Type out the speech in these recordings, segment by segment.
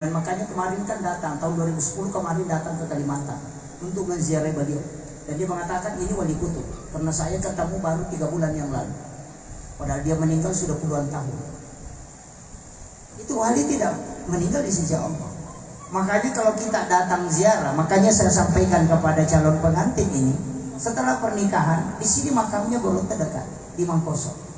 Dan makanya kemarin kan datang, tahun 2010 kemarin datang ke Kalimantan untuk menziarahi beliau. Dan dia mengatakan ini wali kutub, karena saya ketemu baru 3 bulan yang lalu. Padahal dia meninggal sudah puluhan tahun. Itu wali tidak meninggal di sisi Allah. Makanya kalau kita datang ziarah, makanya saya sampaikan kepada calon pengantin ini, setelah pernikahan, di sini makamnya guru terdekat di Mangkosok.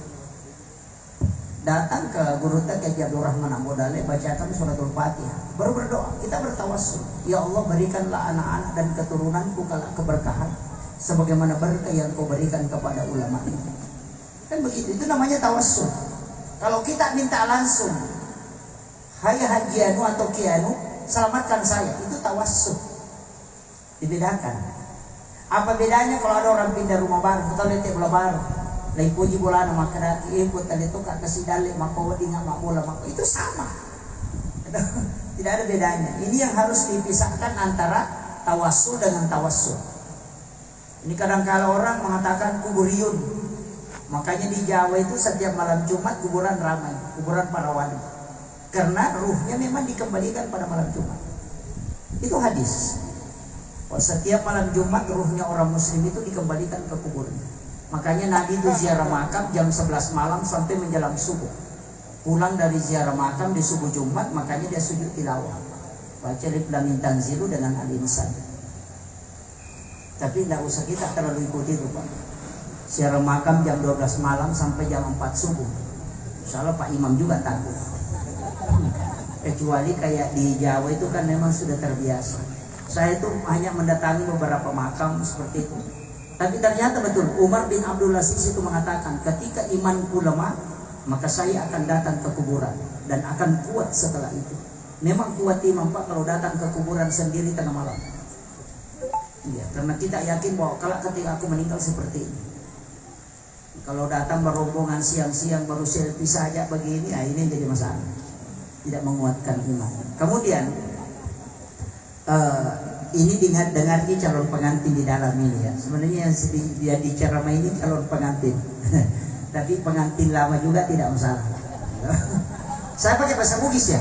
Datang ke guru Kiai Abdul Rahman Ambodale, bacakan suratul Fatihah, baru berdoa, kita bertawassul, ya Allah berikanlah anak-anak dan keturunanku keberkahan sebagaimana berkah yang kau berikan kepada ulama ini. Kan begitu, itu namanya tawassul. Kalau kita minta langsung, hai Haji Anu atau Kianu, selamatkan saya, itu tawassul. Dibedakan. Apa bedanya kalau ada orang pindah rumah baru, kita lihat bola baru, lain puji bola nama kerati ikut tadi tu kat kasih dalek maka wadi ngak mak bola maka itu sama. Tidak ada bedanya. Ini yang harus dipisahkan antara tawassul dengan tawassul. Ini kadang-kala orang mengatakan kuburiyun. Makanya di Jawa itu setiap malam Jumat kuburan ramai, kuburan para wali. Karena ruhnya memang dikembalikan pada malam Jumat. Itu hadis. Setiap malam Jumat ruhnya orang muslim itu dikembalikan ke kuburnya. Makanya Nabi itu ziarah makam jam 11 malam sampai menjelang subuh. Pulang dari ziarah makam di subuh Jumat, makanya dia sujud tilawah. Baca Alif Lam Mim Tanzilu dengan Al-Insan. Tapi tidak usah kita terlalu ikuti itu Pak. Ziarah makam jam 12 malam sampai jam 4 subuh. Insyaallah Pak Imam juga takut. Kecuali kayak di Jawa itu kan memang sudah terbiasa. Saya itu hanya mendatangi beberapa makam seperti itu. Tapi ternyata betul, Umar bin Abdul Aziz itu mengatakan, ketika imanku lemah, maka saya akan datang ke kuburan dan akan kuat setelah itu. Memang kuat iman Pak kalau datang ke kuburan sendiri tengah malam. Iya, karena kita yakin bahwa kalau ketika aku meninggal seperti ini. Kalau datang berombongan siang-siang baru selfie saja begini, ya ini jadi masalah. Tidak menguatkan iman. Kemudian ini dengarnya calon pengantin di dalam ini ya. Sebenarnya yang dia diceramai ini calon pengantin. Tapi pengantin lama juga tidak masalah. Saya pakai bahasa Bugis ya.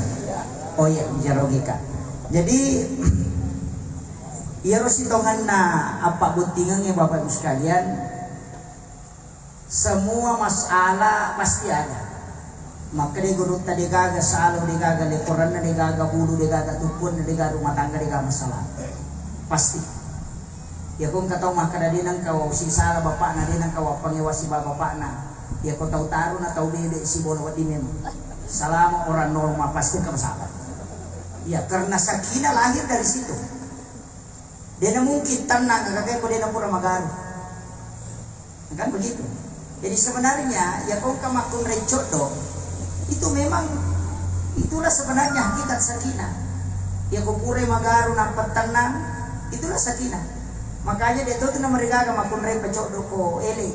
Oh iya, bicara logika. Jadi ya rositongan na apa butingangnya Bapak Ibu sekalian. Semua masalah pasti ada. Maka dia guru tadi gaga salo dia gaga leporan dia gaga bulu dia gaga tupun dia gaga rumah tangga dia gaga masalah. Pasti. Ya kung kataw makadadi nang kawaw si sala bapak na din ang kawaw pangiwasi bapak na. Ya kung tahu taru na tahu dede si bono wadi memang. Selama orang normal pasti kemasalah. Ya karena sakinah lahir dari situ. Dia na mungkin tenang kagak ko dia na pura magaru. Kan begitu. Jadi sebenarnya ya kung kamakun rejodo itu memang itulah sebenarnya hakikat sakinah. Ya kupure magaru nampak tenang, itulah sakinah. Makanya dia tuh mereka makun re pecodo ko ele.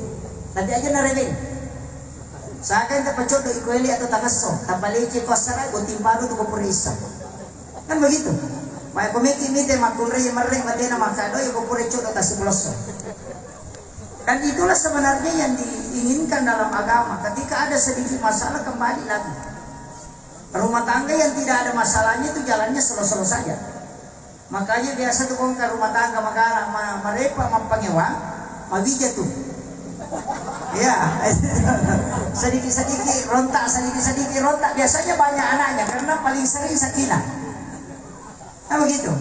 Tadi aja nareleng. Sa akin ta pecodo iko ele atau tangaso, tapalici ko sara go timbalo to ko purisa. Kan begitu. May komiki mite makun re mereng madena makado iko pure codo ta sibloso. Dan itulah sebenarnya yang diinginkan dalam agama. Ketika ada sedikit masalah kembali lagi. Rumah tangga yang tidak ada masalahnya itu jalannya selo-selo saja. Makanya biasa tuh ke rumah tangga magara mereka mempangewa, mabija tuh. Ya, sedikit-sedikit rontak biasanya banyak anaknya karena paling sering sakinah. Nah begitu.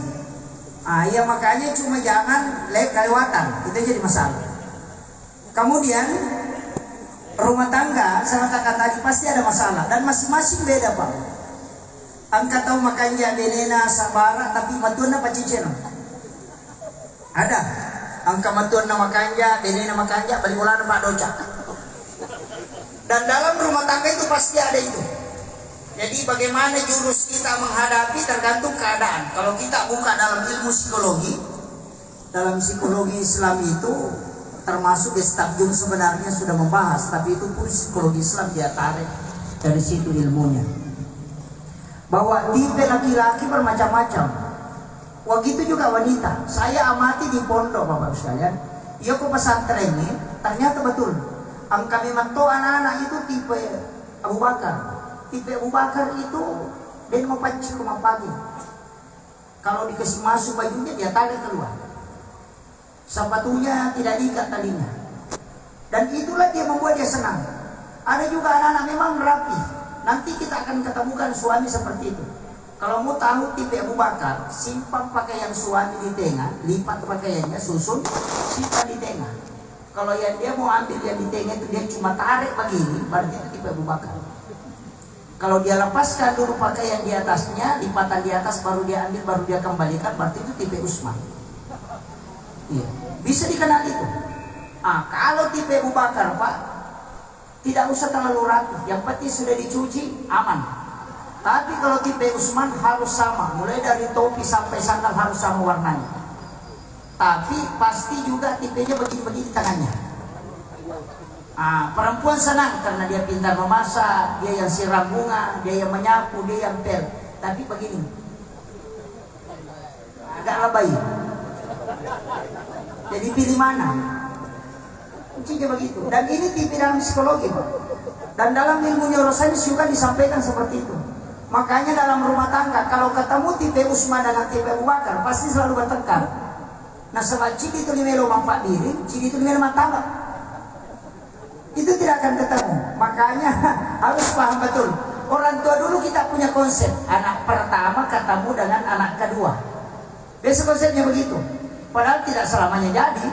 Ya makanya cuma jangan kelewatan, itu jadi masalah. Kemudian rumah tangga sama kakak tadi pasti ada masalah dan masing-masing beda Pak. Angkat tahu makanya benena sabara tapi matuna pacicen. Ada. Angka matuna makanya benena makanya balimulan Pak doca. Dan dalam rumah tangga itu pasti ada itu. Jadi bagaimana jurus kita menghadapi tergantung keadaan. Kalau kita buka dalam ilmu psikologi, dalam psikologi Islam itu termasuk Gestabjung sebenarnya sudah membahas, tapi itu pun psikologi Islam dia tarik dari situ ilmunya. Bahwa tipe laki-laki bermacam-macam. Begitu juga wanita. Saya amati di pondok Bapak sekalian. Ia ke pesantren ini ternyata betul. Angka memang anak-anak itu tipe Abu Bakar. Tipe Abu Bakar itu dia mau panci ke pagi. Kalau dikasih masuk bajunya dia tarik keluar. Sepatunya tidak diikat talinya. Dan itulah dia membuat dia senang. Ada juga anak-anak memang rapi. Nanti kita akan ketemukan suami seperti itu. Kalau mau tahu tipe Abu Bakar, simpan pakaian suami di tengah, lipat pakaiannya, susun, simpan di tengah. Kalau yang dia mau ambil yang di tengah itu dia cuma tarik begini, berarti itu tipe Abu Bakar. Kalau dia lepaskan dulu pakaian di atasnya, lipatan di atas baru dia ambil, baru dia kembalikan, berarti itu tipe Utsman. Iya, bisa dikenal itu. Kalau tipe Abu Bakar, Pak, tidak usah terlalu rapi, yang penting sudah dicuci, aman. Tapi kalau tipe Utsman harus sama, mulai dari topi sampai sandal harus sama warnanya. Tapi pasti juga tipenya begini-begini tangannya. Perempuan senang karena dia pintar memasak, dia yang siram bunga, dia yang menyapu, dia yang pel. Tapi begini, agak lebay. Jadi pilih mana? Kuncinya begitu. Dan ini tipe dalam psikologi, Pak. Dan dalam ilmu neuroscience juga disampaikan seperti itu. Makanya dalam rumah tangga kalau ketemu tipe Utsman dengan tipe Abu Bakar pasti selalu bertengkar. Nah, sebab ciri itu limelo mampak diri, ciri itu limelo mataba. Itu tidak akan ketemu. Makanya harus paham betul. Orang tua dulu kita punya konsep anak pertama ketemu dengan anak kedua. Biasa konsepnya begitu. Padahal tidak selamanya jadi.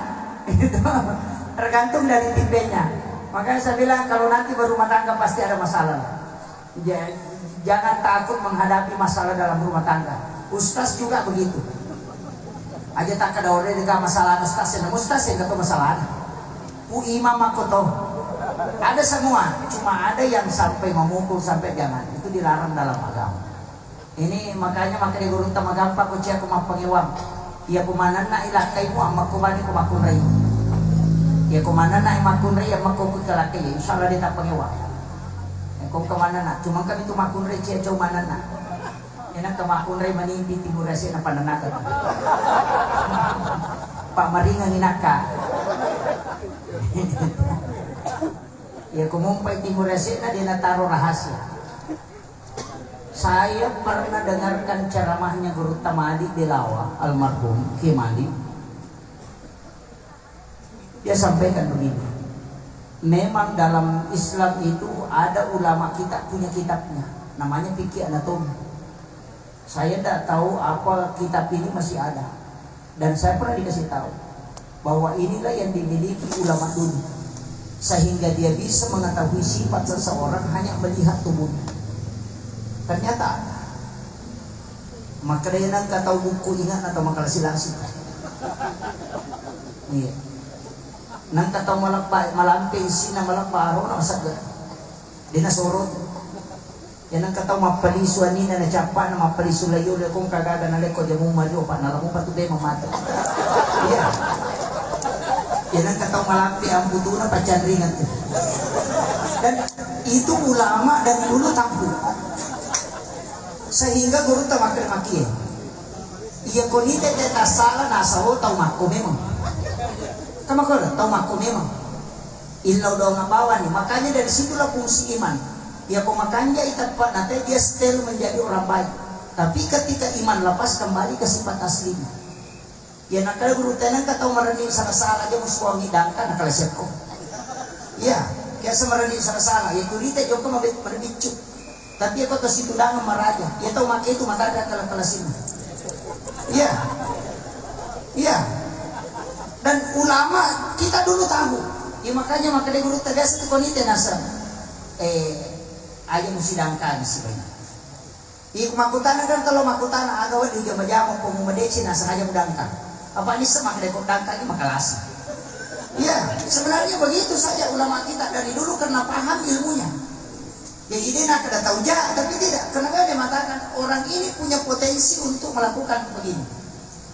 Tergantung dari tipenya. Makanya saya bilang kalau nanti berumah tangga pasti ada masalah. Jangan takut menghadapi masalah dalam rumah tangga. Ustaz juga begitu. Aja tak ada orang dengan masalah ustaz yang ketemu masalah. Imam aku tahu. Ada semua, cuma ada yang sampai memukul sampai jangan. Itu dilarang dalam agama. Ini makanya guru utama gampang kuci aku mau pengiwang. Ia kumanan na ilakaimu amma kubani kumakunrai. Ia kumanan na imakunrai amma kukukalaki. Insyaallah dia tak pengiwang. Kung kemana na, cuma kami itu makun rey cia cuma mana na, enak ke makun rey manimpi timur resi na pananaka. Pak Maringan inaka. Ya kumumpay timur resi na dia nataro rahasia. Saya pernah dengarkan ceramahnya Guru Tamadi Delawa, almarhum Kimali. Dia sampaikan begini. Memang dalam Islam itu ada ulama kita punya kitabnya, namanya Fikih Anatomi. Saya tidak tahu apa kitab ini masih ada, dan saya pernah dikasih tahu bahwa inilah yang dimiliki ulama dulu, sehingga dia bisa mengetahui sifat seseorang hanya melihat tubuhnya. Ternyata ada. Maka dia nang kata buku ingat atau makalah silasi. Iya. Nang kataw malamping sina malakbaro na masagad. Di nasurod. Yan ang kataw mapalisuan nina na tiyapa na mapalisulayol kung kagaga na leko di mo malyo pa nalamu pa tuday mamata. Iya. Yan ang kataw malampi ang buto na pacanringan. Dan itu ulama dan dulu tahu. Sehingga guru tamakir-makir. Iya konite teta sala nasa ho tau mako memang. Kamu kalau tahu maku memang ilau daw ngabawan nih, makanya dari situlah fungsi iman. Ya pemakanya ikat pak nanti dia setel menjadi orang baik. Tapi ketika iman lepas kembali ke sifat aslinya. Ya nakal guru tenang kata meranin salah-salah aja musuh ngidangkan nakal siapko. Ya, kayak semeranin salah-salah. Ya kulite joko merbicu. Tapi aku tuh situ dangan meraja. Ya tahu makai itu mata ada kalau-kalau sini. Iya, iya. Dan ulama kita dulu tahu. Ya makanya dia guru tegas itu konite nasa. Aja musidangkan sih banyak. Iku makutana kan kalau makutana agawan di jama-jama pemumedeci nasa aja mudangkan. Apa ini semak dekok dangkan ini makalasi. Iya, sebenarnya begitu saja ulama kita dari dulu karena paham ilmunya. Ya ini nak ada tahu jah, tapi tidak. Kenapa dia mengatakan orang ini punya potensi untuk melakukan begini.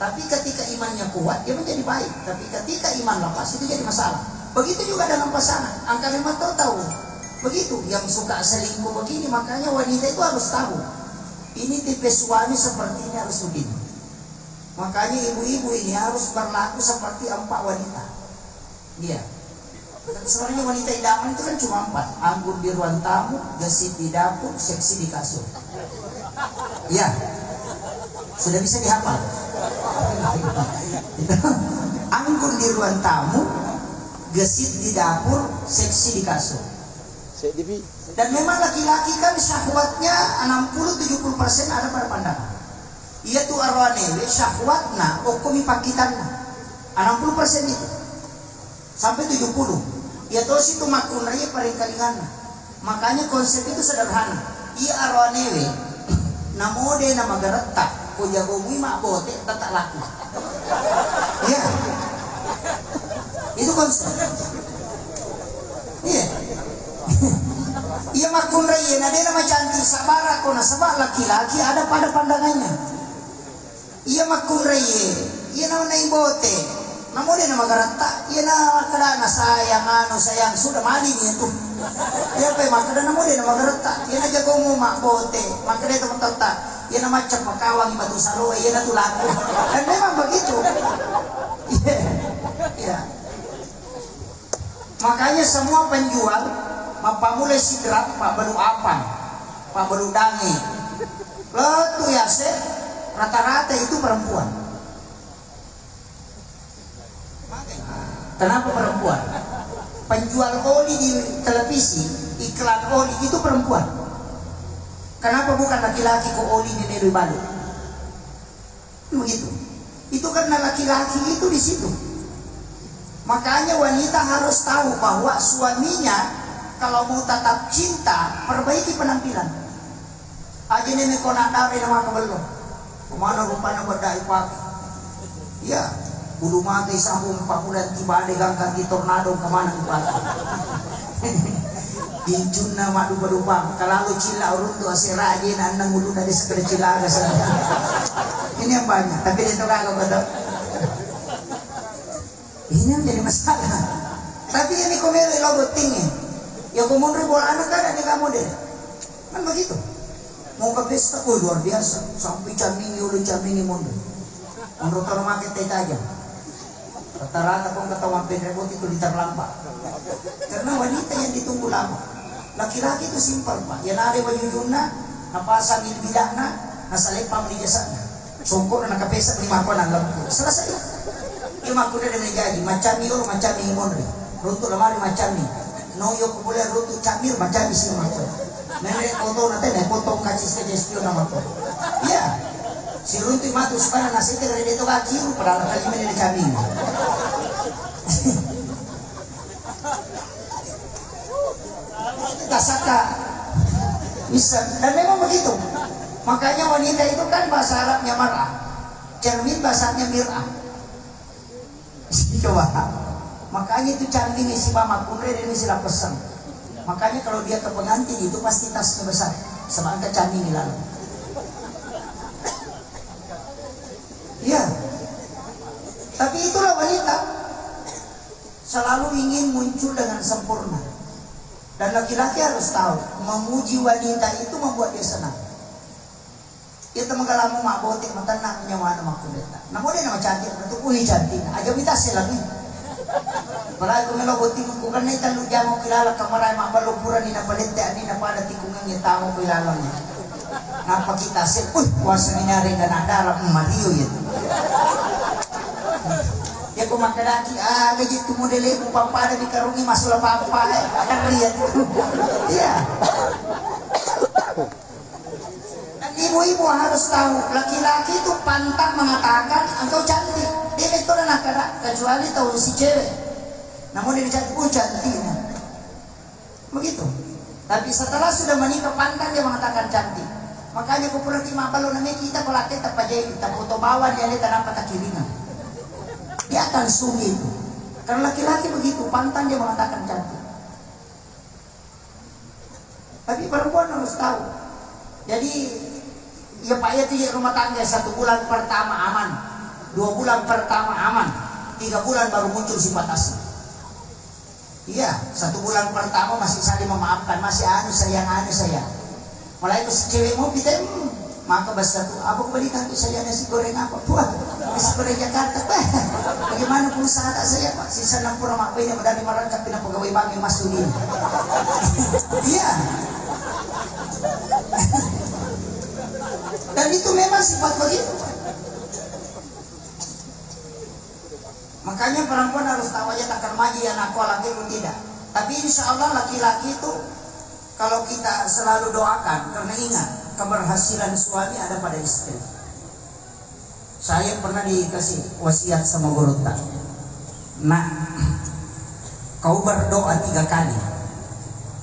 Tapi ketika imannya kuat, dia menjadi baik. Tapi ketika iman lepas, itu jadi masalah. Begitu juga dalam pasangan. Angka memang tahu. Begitu, yang suka selingkuh begini, makanya wanita itu harus tahu. Ini tipe suami seperti ini harus begini. Makanya ibu-ibu ini harus berlaku seperti 4 wanita. Iya. Sebenarnya wanita idaman itu kan cuma 4. Anggur di ruang tamu, gesit di dapur, seksi di kasur. Iya. Sudah bisa dihafal. Anggun di ruang tamu, gesit di dapur, seksi di kasur. Dan memang laki-laki kan syahwatnya 60-70% ada pada pandangan. Ia tu arwane syahwatna okumi pakitanna 60% itu sampai 70. Ia tu situ makunraya paringkalinganna. Makanya konsep itu sederhana. Ia arwane namode nama garetta ko jago mak bote tak laku. Iya. Itu konsep. Iya. Ia makun raya nade nama cantik sabara kona sabak laki-laki ada pada pandangannya. Ia makun raya, ia nama naibote, namun dia nama garanta, ia nama kadana sayang sudah mali itu. Ia pe makada namun dia nama garanta, ia na jagomu mak bote, makada itu mentata, ia nama cap makawang ibatu salo, ia na tulaku. Dan memang begitu. Iya. Makanya semua penjual mapamule sidrat pak baru apa, pak baru dangi, letu ya se rata-rata itu perempuan. Kenapa perempuan? Penjual oli di televisi, iklan oli itu perempuan. Kenapa bukan laki-laki kok oli di Nero Bali? Begitu. Itu karena laki-laki itu di situ. Makanya wanita harus tahu bahwa suaminya kalau mau tetap cinta, perbaiki penampilan. Aja nih kona dari nama kebelo. Kemana rupanya berdai pagi? Ya, bulu mati sambung 4 bulan tiba ada ganggang di tornado kemana pagi? Bincun nama dupa-dupa. Kalau cila urut tu asir rajin anang bulu dari sekedar cila agak saja. Ini yang banyak. Tapi itu kagak betul. Ini yang jadi masalah. Tapi ini komeri lo betingnya. Ya kemudian bola anak kan ada kamu deh, kan begitu. Mau ke pesta, luar biasa. Sampai camingi oleh camingi mundur. Menurut orang makin teh aja. Rata-rata kau ketawa penrebot itu diterlambat. Karena wanita yang ditunggu lama. Laki-laki itu simpel pak. Yang ada baju junna, napasang di bidakna, nasalepam di jasanya. Songkok dan nakapesa 5 konan lempu. Selesai. Cuma aku udah menjadi macam ini mundur. Runtuh lemari macam ini. Noyo boleh rutu camir macam di sini macam. Nenek foto nanti nek potong kacis ke gestio nama tu. Iya. Si runtu matu supaya nasi dari itu kaki padahal kali ini camir. Tak saka bisa dan memang begitu. Makanya wanita itu kan bahasa Arabnya mar'ah. Cermin bahasanya mir'ah. Coba. Makanya itu cantik nih si mama kunre dan istilah pesan. Makanya kalau dia ke pengantin itu pasti tasnya besar. Sebab angka cantik nih lalu. Iya. Tapi itulah wanita. Selalu ingin muncul dengan sempurna. Dan laki-laki harus tahu, memuji wanita itu membuat dia senang. Kita menggalamu mak botik mentenang nyawa nama kudeta. Namun dia nama cantik, bertukuni cantik. Aja minta lagi. Malah kung nalaboti ko kanay talo mo kilala kamaray mabalupuran ni napalente ani na pada tikungan niya tamo kilala niya. Napakita siya, wasa ninari na nadara Mario yan. Ya kung makadaki, gajit tumudili kung pampada di karungi masula pampa kan lihat. Iya. Dan ibu-ibu harus tahu, laki-laki itu pantang mengatakan engkau cantik. Dia itu anak kecuali tahu si cewek. Namun dia cantik, cantiknya. Begitu. Tapi setelah sudah menikah pantang dia mengatakan cantik. Makanya aku pernah kimabalo namanya kita pelaki tapajay kita foto bawah dia lihat tanpa takiringan. Dia akan sunyi itu. Karena laki-laki begitu pantang dia mengatakan cantik. Tapi perempuan harus tahu. Jadi ya Pak ya di rumah tangga 1 bulan pertama aman, 2 bulan pertama aman, 3 bulan baru muncul sifat asli. Iya, 1 bulan pertama masih saling memaafkan, masih anu sayang. Mulai itu si cewek mau kita, maka bahasa satu, apa kebalikan tuh saya nasi goreng apa? Wah, nasi goreng Jakarta, bagaimana pengusaha tak saya pak? Sisa 60 mak ini medali merangkap pindah pegawai bank yang masuk ini. Iya. Dan itu memang sifat begitu. Makanya perempuan harus tahu aja takkan maji anak laki pun tidak. Tapi insya Allah laki-laki itu kalau kita selalu doakan, karena ingat keberhasilan suami ada pada istri. Saya pernah dikasih wasiat sama guru tak. Nah, kau berdoa 3 kali.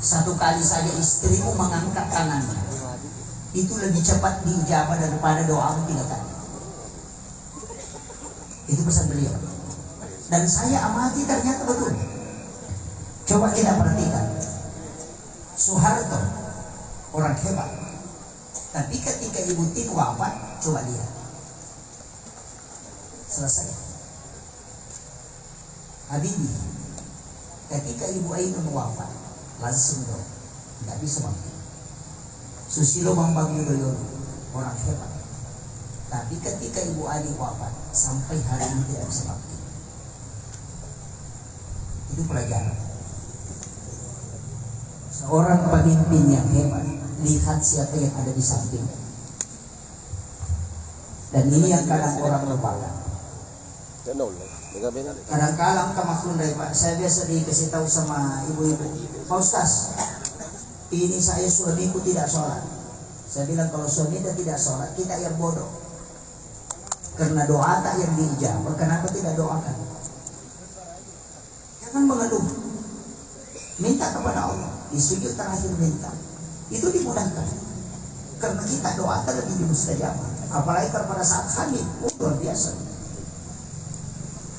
1 kali saja istrimu mengangkat tangannya, itu lebih cepat dijawab daripada doamu 3 kali. Itu pesan beliau. Dan saya amati ternyata betul. Coba kita perhatikan. Soeharto orang hebat. Tapi ketika Ibu Tin wafat, coba lihat. Selesai. Habibie ketika Ibu Ainun wafat, langsung dong, nggak bisa bangkit. Susilo Bambang Yudhoyono orang hebat. Tapi ketika Ibu Ani wafat, sampai hari ini tidak bisa bangkit. Itu pelajaran. Seorang pemimpin yang hebat, lihat siapa yang ada di samping. Dan ini yang kadang orang lupakan. Kadang-kadang kemaklum dari Pak, saya biasa dikasih tahu sama ibu-ibu, Pak Ustaz, ini saya suamiku tidak sholat. Saya bilang kalau suami tidak sholat, kita yang bodoh. Karena doa tak yang diijabah, kenapa tidak doakan? Jangan mengeluh, minta kepada Allah. Di sujud terakhir minta, itu dimudahkan. Karena kita doa tak lebih dimustajabah. Apalagi pada saat hamil, luar biasa.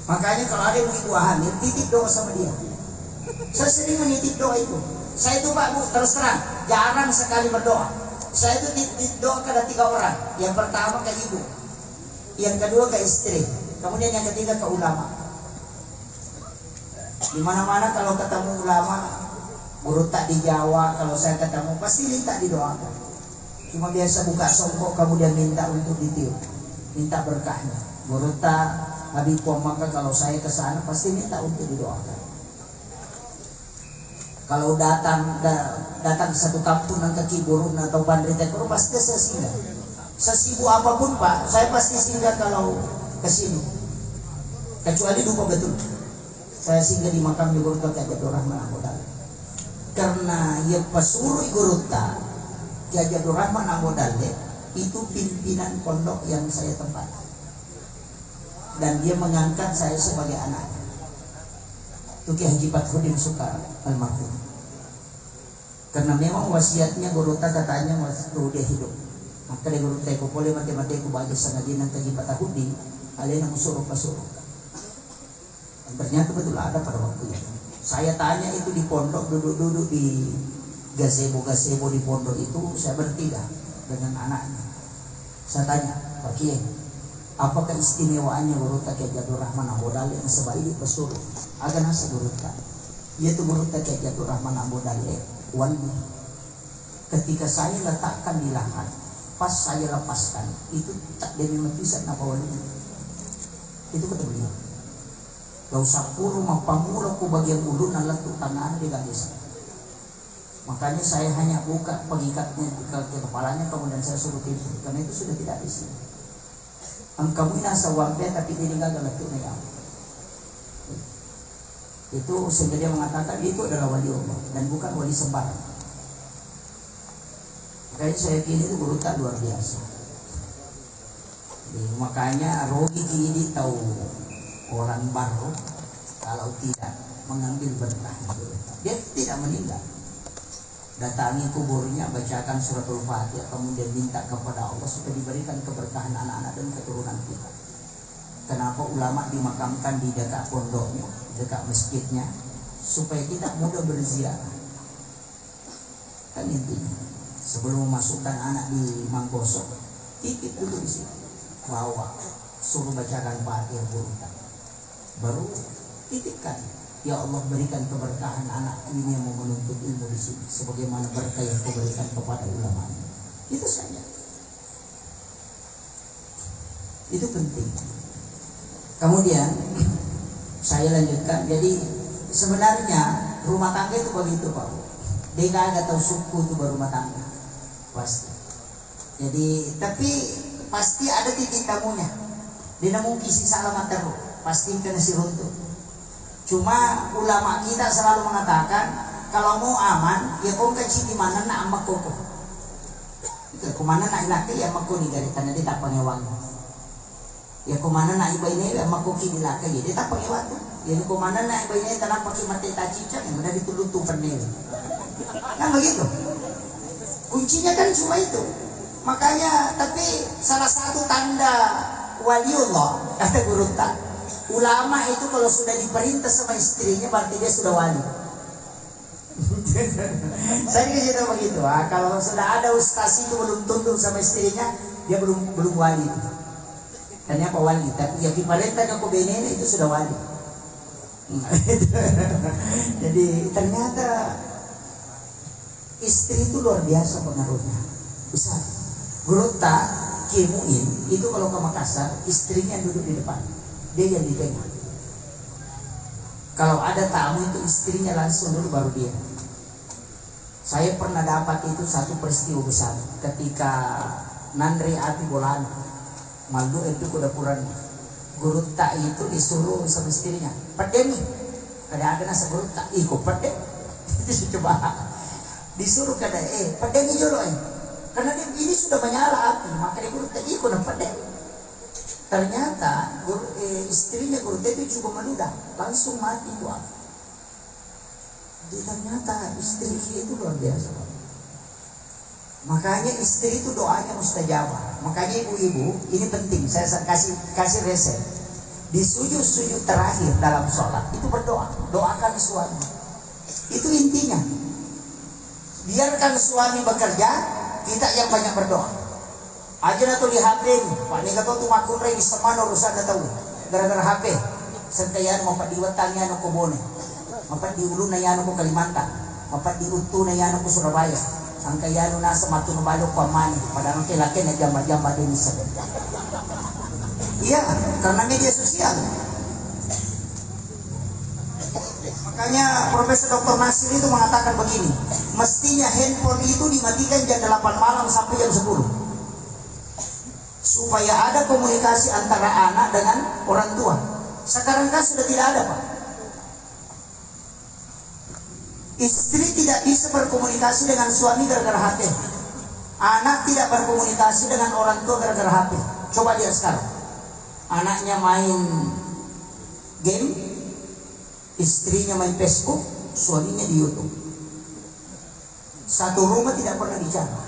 Makanya kalau ada yang ibu hamil, titip doa sama dia. Saya sering menitip doa itu. Saya itu Pak Bu, terus terang, jarang sekali berdoa. Saya itu titip doa kepada 3 orang. Yang pertama ke ibu, yang kedua ke istri, kemudian yang ketiga ke ulama. Di mana-mana kalau ketemu ulama, guru tak di Jawa, kalau saya ketemu pasti minta didoakan. Cuma biasa buka songkok kemudian minta untuk ditiup, minta berkahnya. Guru tak Habib maka kalau saya ke sana pasti minta untuk didoakan. Kalau datang ke satu kampung ke Kiburun atau Bandri Tekoro pasti saya singgah. Sesibuk apapun Pak, saya pasti singgah kalau ke sini. Kecuali dupa betul. Saya singgah di makam di Guru Ki Haji Rahman Ambodale. Karena ia pesuruh Guru Ki Haji Rahman Ambodale itu pimpinan pondok yang saya tempati. Dan dia mengangkat saya sebagai anak. Itu Ki Haji Fathruddin Sukar almarhum. Karena memang wasiatnya Guru Ta katanya waktu dia hidup. Maka dia Guru Ta ko boleh mati-mati ko bagi sanadin ng Haji Fathruddin alin ang suruh-pasuruh. Dan ternyata betul ada pada waktu itu. Saya tanya itu di pondok, duduk-duduk di gazebo di pondok itu, saya bertiga dengan anaknya. Saya tanya, Pak Kiai, apa keistimewaannya Guru Ki Haji Rahman Ambodale yang sebaik pesuruh? Agak nasa Guru Ta. Yaitu Guru Ki Haji Rahman Ambodale wali. Ketika saya letakkan di lahan, pas saya lepaskan, itu tak demi matisan apa wali. Itu kata beliau. Gak usah puru mapamulo ku bagian ulun nalatuk tangan di gadis. Makanya saya hanya buka pengikatnya ke kepalanya, kemudian saya suruh tidur. Karena itu sudah tidak isi. Kamu nasa wampe tapi ini gak galatuk na yaw. Itu sehingga dia mengatakan itu adalah wali Allah dan bukan wali sembarang. Makanya saya kini itu Guru Ta luar biasa. Jadi, makanya Rogi ini tahu orang baru kalau tidak mengambil berkah, dia tidak meninggal. Datangi kuburnya, bacakan suratul Fatihah, kemudian minta kepada Allah supaya diberikan keberkahan anak-anak dan keturunan kita. Kenapa ulama dimakamkan di dekat pondoknya, dekat masjidnya, supaya kita mudah berziarah. Kan intinya. Sebelum memasukkan anak di Mangkosok, titip dulu di sini, bawa, suruh bacakan Fatihah Guru Ta. Baru titipkan, ya Allah berikan keberkahan anak ini yang mau menuntut ilmu di sini, sebagaimana berkah yang Kau berikan kepada ulama. Itu saja. Itu penting. Kemudian saya lanjutkan. Jadi sebenarnya rumah tangga itu begitu Pak. Dia nggak tahu suku itu baru rumah tangga pasti. Jadi tapi pasti ada titik temunya. Dia mungkin sisa alamat terus, pasti kena si runtuh. Cuma ulama kita selalu mengatakan kalau mau aman, ya kau kecil di mana nak amak koko. Kemana nak ilaki ya makku ni gari karena dia tak pangewang. Ya kemana nak iba ini ya makku ki dilaka ya dia tak pangewang. Ya kemana nak iba ini tanah pakai mati tacica yang udah ditulut tu penel. Kan begitu. Kuncinya kan cuma itu. Makanya tapi salah satu tanda waliullah kata guru tak. Ulama itu kalau sudah diperintah sama istrinya berarti dia sudah wali. Saya kasih tahu begitu. Kalau sudah ada ustaz itu belum tunduk sama istrinya, dia belum wali. Dan apa wali? Tapi yang diperintah ke benene itu sudah wali. Jadi ternyata istri itu luar biasa pengaruhnya. Besar. Guru tak Kimuin itu kalau ke Makassar istrinya duduk di depan, dia yang di tengah. Kalau ada tamu itu istrinya langsung dulu baru dia. Saya pernah dapat itu satu peristiwa besar ketika Nandri Ati Bolan Maldu itu kudapuran guru tak itu disuruh sama istrinya pedem ada nasa guru tak ikut pedem itu coba disuruh kada pedem jolo karena dia ini sudah menyala api maka dia guru tak ikut dan pedem. Ternyata istrinya guru itu juga meludah langsung mati itu api. Jadi ternyata istri itu luar biasa. Makanya istri itu doanya mustajabah. Makanya ibu-ibu ini penting. Saya kasih resep. Di sujud-sujud terakhir dalam sholat itu berdoa. Doakan suami. Itu intinya. Biarkan suami bekerja, kita yang banyak berdoa. Aja na to di HP ni. Pak ni kato tumakun rin sa mano urusan na tahu. Gara-gara HP. Sentayan mo padiwatan yan ko bone. Mapat di Ulu na yan ko Kalimantan. Mapat di Utu na yan ko Surabaya. Ang kayano nasa Matunubalo ko Amani. Padang kilaki na jamba-jamba din sa. Iya, karena media sosial. Makanya Profesor Dr. Nasir itu mengatakan begini, mestinya handphone itu dimatikan jam 8 malam sampai jam 10. Supaya ada komunikasi antara anak dengan orang tua. Sekarang kan sudah tidak ada, Pak. Istri tidak bisa berkomunikasi dengan suami gara-gara HP. Anak tidak berkomunikasi dengan orang tua gara-gara HP. Coba lihat sekarang. Anaknya main game, istrinya main Facebook, suaminya di YouTube. Satu rumah tidak pernah bicara.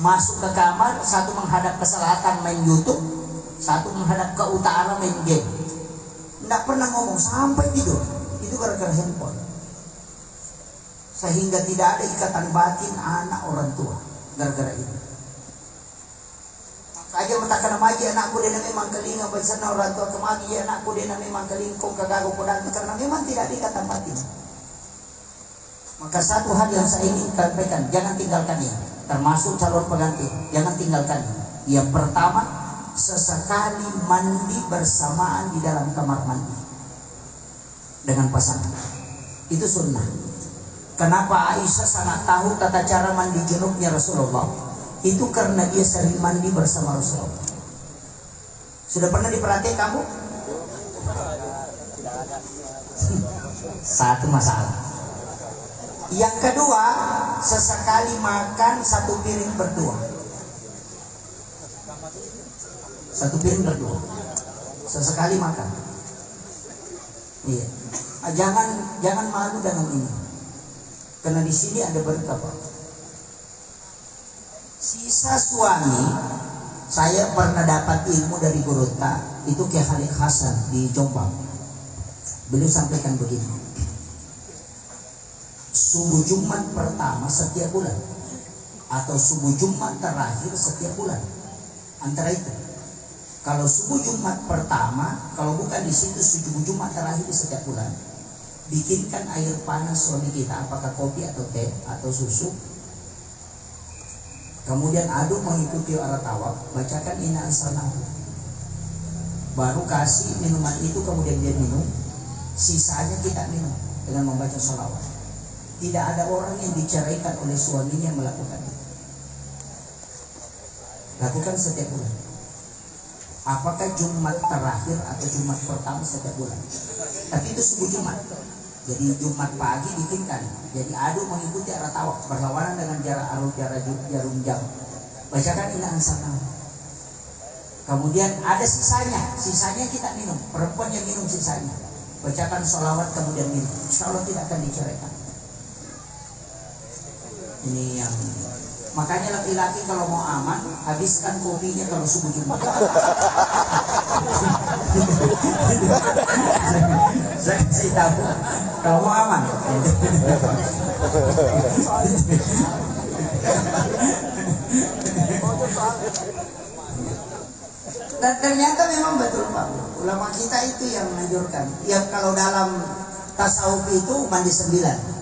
Masuk ke kamar, satu menghadap ke selatan main YouTube, satu menghadap ke utara main game. Tidak pernah ngomong sampai tidur. Itu gara-gara handphone. Sehingga tidak ada ikatan batin anak orang tua gara-gara itu. Maka aja matakan nama aja anakku dia memang kelinga bersana orang tua kemagi ya anakku dia memang kelingkong kagago kodang karena memang tidak ada ikatan batin. Maka satu hal yang saya ingin sampaikan, jangan tinggalkan ini. Termasuk calon pengantin, jangan tinggalkan ini. Yang pertama, sesekali mandi bersamaan di dalam kamar mandi dengan pasangan. Itu sunnah. Kenapa Aisyah sangat tahu tata cara mandi junubnya Rasulullah? Itu karena dia sering mandi bersama Rasulullah. Sudah pernah diperhatikan kamu? Satu masalah. Yang kedua, sesekali makan satu piring berdua. Satu piring berdua. Sesekali makan. Iya. Jangan malu dengan ini. Karena di sini ada berkah, Pak. Sisa suami, saya pernah dapat ilmu dari guru tak, itu Kiai Khalid Hasan di Jombang. Beliau sampaikan begini. Subuh Jumat pertama setiap bulan atau subuh Jumat terakhir setiap bulan. Antara itu. Kalau subuh Jumat pertama, kalau bukan di situ subuh Jumat terakhir di setiap bulan. Bikinkan air panas suami kita, apakah kopi atau teh atau susu. Kemudian aduk mengikuti arah tawaf, bacakan inna anzalnahu. Baru kasih minuman itu, kemudian dia minum. Sisanya kita minum dengan membaca sholawat. Tidak ada orang yang diceraikan oleh suaminya yang melakukan itu. Lakukan setiap bulan. Apakah Jumat terakhir atau Jumat pertama setiap bulan? Tapi itu subuh Jumat. Jadi Jumat pagi bikinkan. Jadi adu mengikuti arah tawaf berlawanan dengan jarum jam. Bacakan ila ansana. Kemudian ada sisanya kita minum. Perempuan yang minum sisanya. Bacakan sholawat kemudian minum. Insya Allah tidak akan diceraikan. Ini yang makanya laki-laki kalau mau aman habiskan kopinya kalau subuh Jumat. Saya kasih tahu kalau mau aman. Dan ternyata memang betul Pak. Ulama kita itu yang menganjurkan. Yang kalau dalam tasawuf itu mandi 9.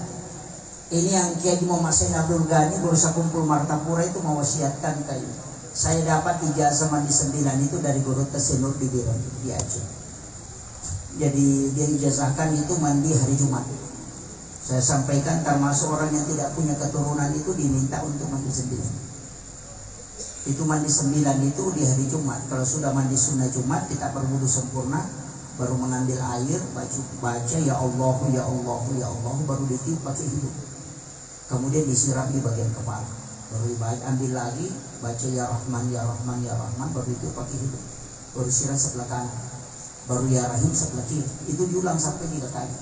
Ini yang Kiai Muhammad Said Abdul Ghani Guru Kumpul Martapura itu mewasiatkan kayak saya dapat ijazah mandi 9 itu dari Guru Tesinur di Biron di Aceh. Jadi dia ijazahkan itu mandi hari Jumat. Saya sampaikan termasuk orang yang tidak punya keturunan itu diminta untuk mandi 9. Itu mandi 9 itu di hari Jumat. Kalau sudah mandi sunnah Jumat kita berwudu sempurna, baru mengambil air, baca ya Allah ya Allah ya Allah, baru ditiup pakai hidung. Kemudian disiram di bagian kepala. Baru ambil lagi, baca ya Rahman ya Rahman ya Rahman, baru ditiup pakai hidung. Baru siram sebelah kanan. Baru ya Rahim sebelah kiri. Itu diulang sampai 3 kali.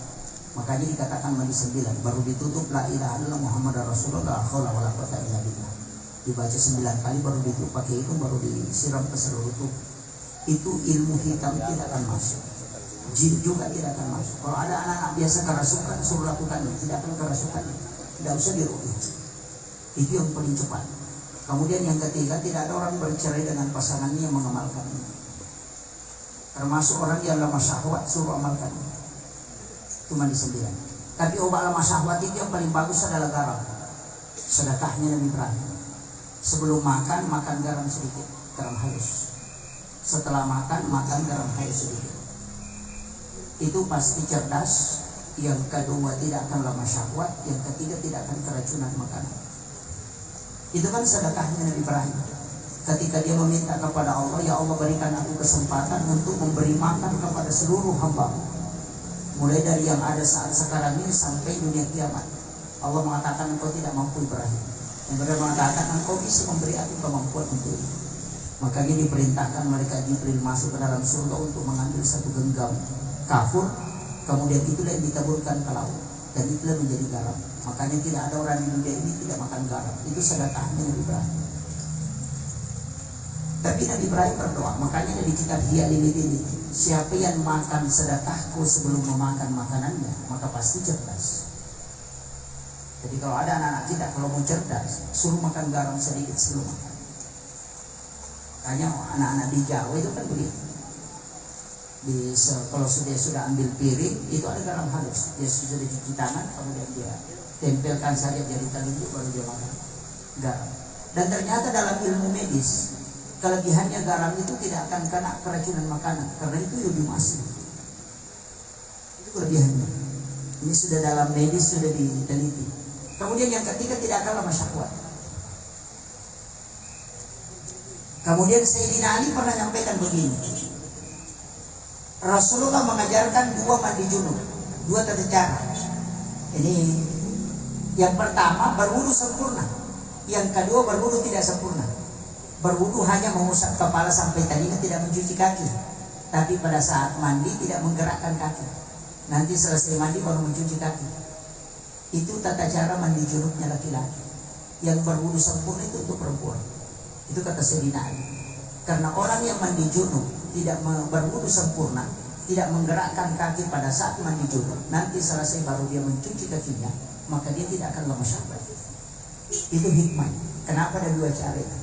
Makanya dikatakan mandi 9. Baru ditutup la ilaha illallah Muhammadar Rasulullah la haula wala quwwata illa billah. Dibaca 9 kali baru ditutup pakai hidung, baru disiram ke seluruh tubuh. Itu ilmu hitam tidak akan masuk. Jin juga tidak akan masuk. Kalau ada anak-anak biasa kerasukan, suruh lakukan, tidak akan kerasukan. Tidak usah dirugi. Itu yang paling cepat. Kemudian yang ketiga, tidak ada orang bercerai dengan pasangannya yang mengamalkan ini. Termasuk orang yang lama syahwat, suruh amalkan ini. Itu mandi 9. Tapi obat lama syahwat itu yang paling bagus adalah garam. Sedekahnya Nabi Ibrahim. Sebelum makan garam sedikit, garam halus. Setelah makan garam halus sedikit. Itu pasti cerdas. Yang kedua tidak akan lama syahwat. Yang ketiga tidak akan keracunan makanan. Itu kan sedekahnya Nabi Ibrahim. Ketika dia meminta kepada Allah, ya Allah berikan aku kesempatan untuk memberi makan kepada seluruh hamba, mulai dari yang ada saat sekarang ini sampai dunia kiamat. Allah mengatakan engkau tidak mampu Ibrahim. Yang benar mengatakan engkau bisa memberi aku kemampuan untuk itu. Makanya diperintahkan malaikat Jibril masuk ke dalam surga untuk mengambil satu genggam kafur. Kemudian itulah yang ditaburkan ke laut. Dan itulah menjadi garam. Makanya tidak ada orang di dunia ini tidak makan garam. Itu sedekahnya Nabi Ibrahim. Tapi Nabi Ibrahim berdoa. Makanya di kitab Hiyalil ini, siapa yang makan sedekahku sebelum memakan makanannya, maka pasti cerdas. Jadi kalau ada anak-anak kita kalau mau cerdas, suruh makan garam sedikit sebelum makan. Makanya anak-anak di Jawa itu kan begitu. Kalau sudah ambil piring itu ada garam halus, dia sudah dicuci tangan, kemudian dia tempelkan saja jari telunjuk baru dia makan garam. Dan ternyata dalam ilmu medis kelebihannya garam itu tidak akan kena keracunan makanan karena itu lebih masif. Itu kelebihannya. Ini sudah dalam medis sudah diteliti. Kemudian yang ketiga tidak akan lama syahwat. Kemudian Sayyidina Ali pernah menyampaikan begini. Rasulullah mengajarkan 2 mandi junub, 2 tata cara. Ini yang pertama berwudu sempurna, yang kedua berwudu tidak sempurna. Berwudu hanya mengusap kepala sampai telinga, tidak mencuci kaki. Tapi pada saat mandi tidak menggerakkan kaki. Nanti selesai mandi baru mencuci kaki. Itu tata cara mandi junubnya laki-laki. Yang berwudu sempurna itu untuk perempuan. Itu kata Sayyidina Ali. Karena orang yang mandi junub tidak berwudu sempurna, tidak menggerakkan kaki pada saat mandi junub, nanti selesai baru dia mencuci kakinya, maka dia tidak akan lama syahwat. Itu hikmah. Kenapa ada 2 cara itu?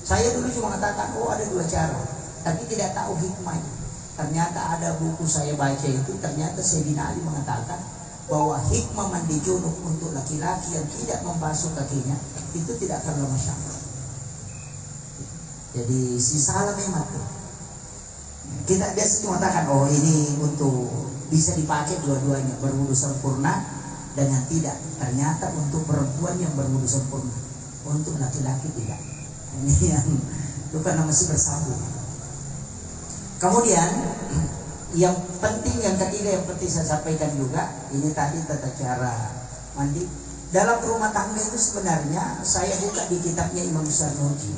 Saya dulu cuma mengatakan, oh ada 2 cara, tapi tidak tahu hikmahnya. Ternyata ada buku saya baca itu, ternyata Sayyidina Ali mengatakan bahwa hikmah mandi junub untuk laki-laki yang tidak membasuh kakinya itu tidak akan lama syahwat. Jadi si salah memang tuh. Kita biasa cuma mengatakan, oh ini untuk bisa dipakai dua-duanya, berwudu sempurna dengan tidak. Ternyata untuk perempuan yang berwudu sempurna, untuk laki-laki tidak. Ini yang itu karena masih bersambung. Kemudian yang penting, yang ketiga yang penting saya sampaikan juga, ini tadi tata cara mandi dalam rumah tangga itu. Sebenarnya saya buka di kitabnya Imam Sarnuji,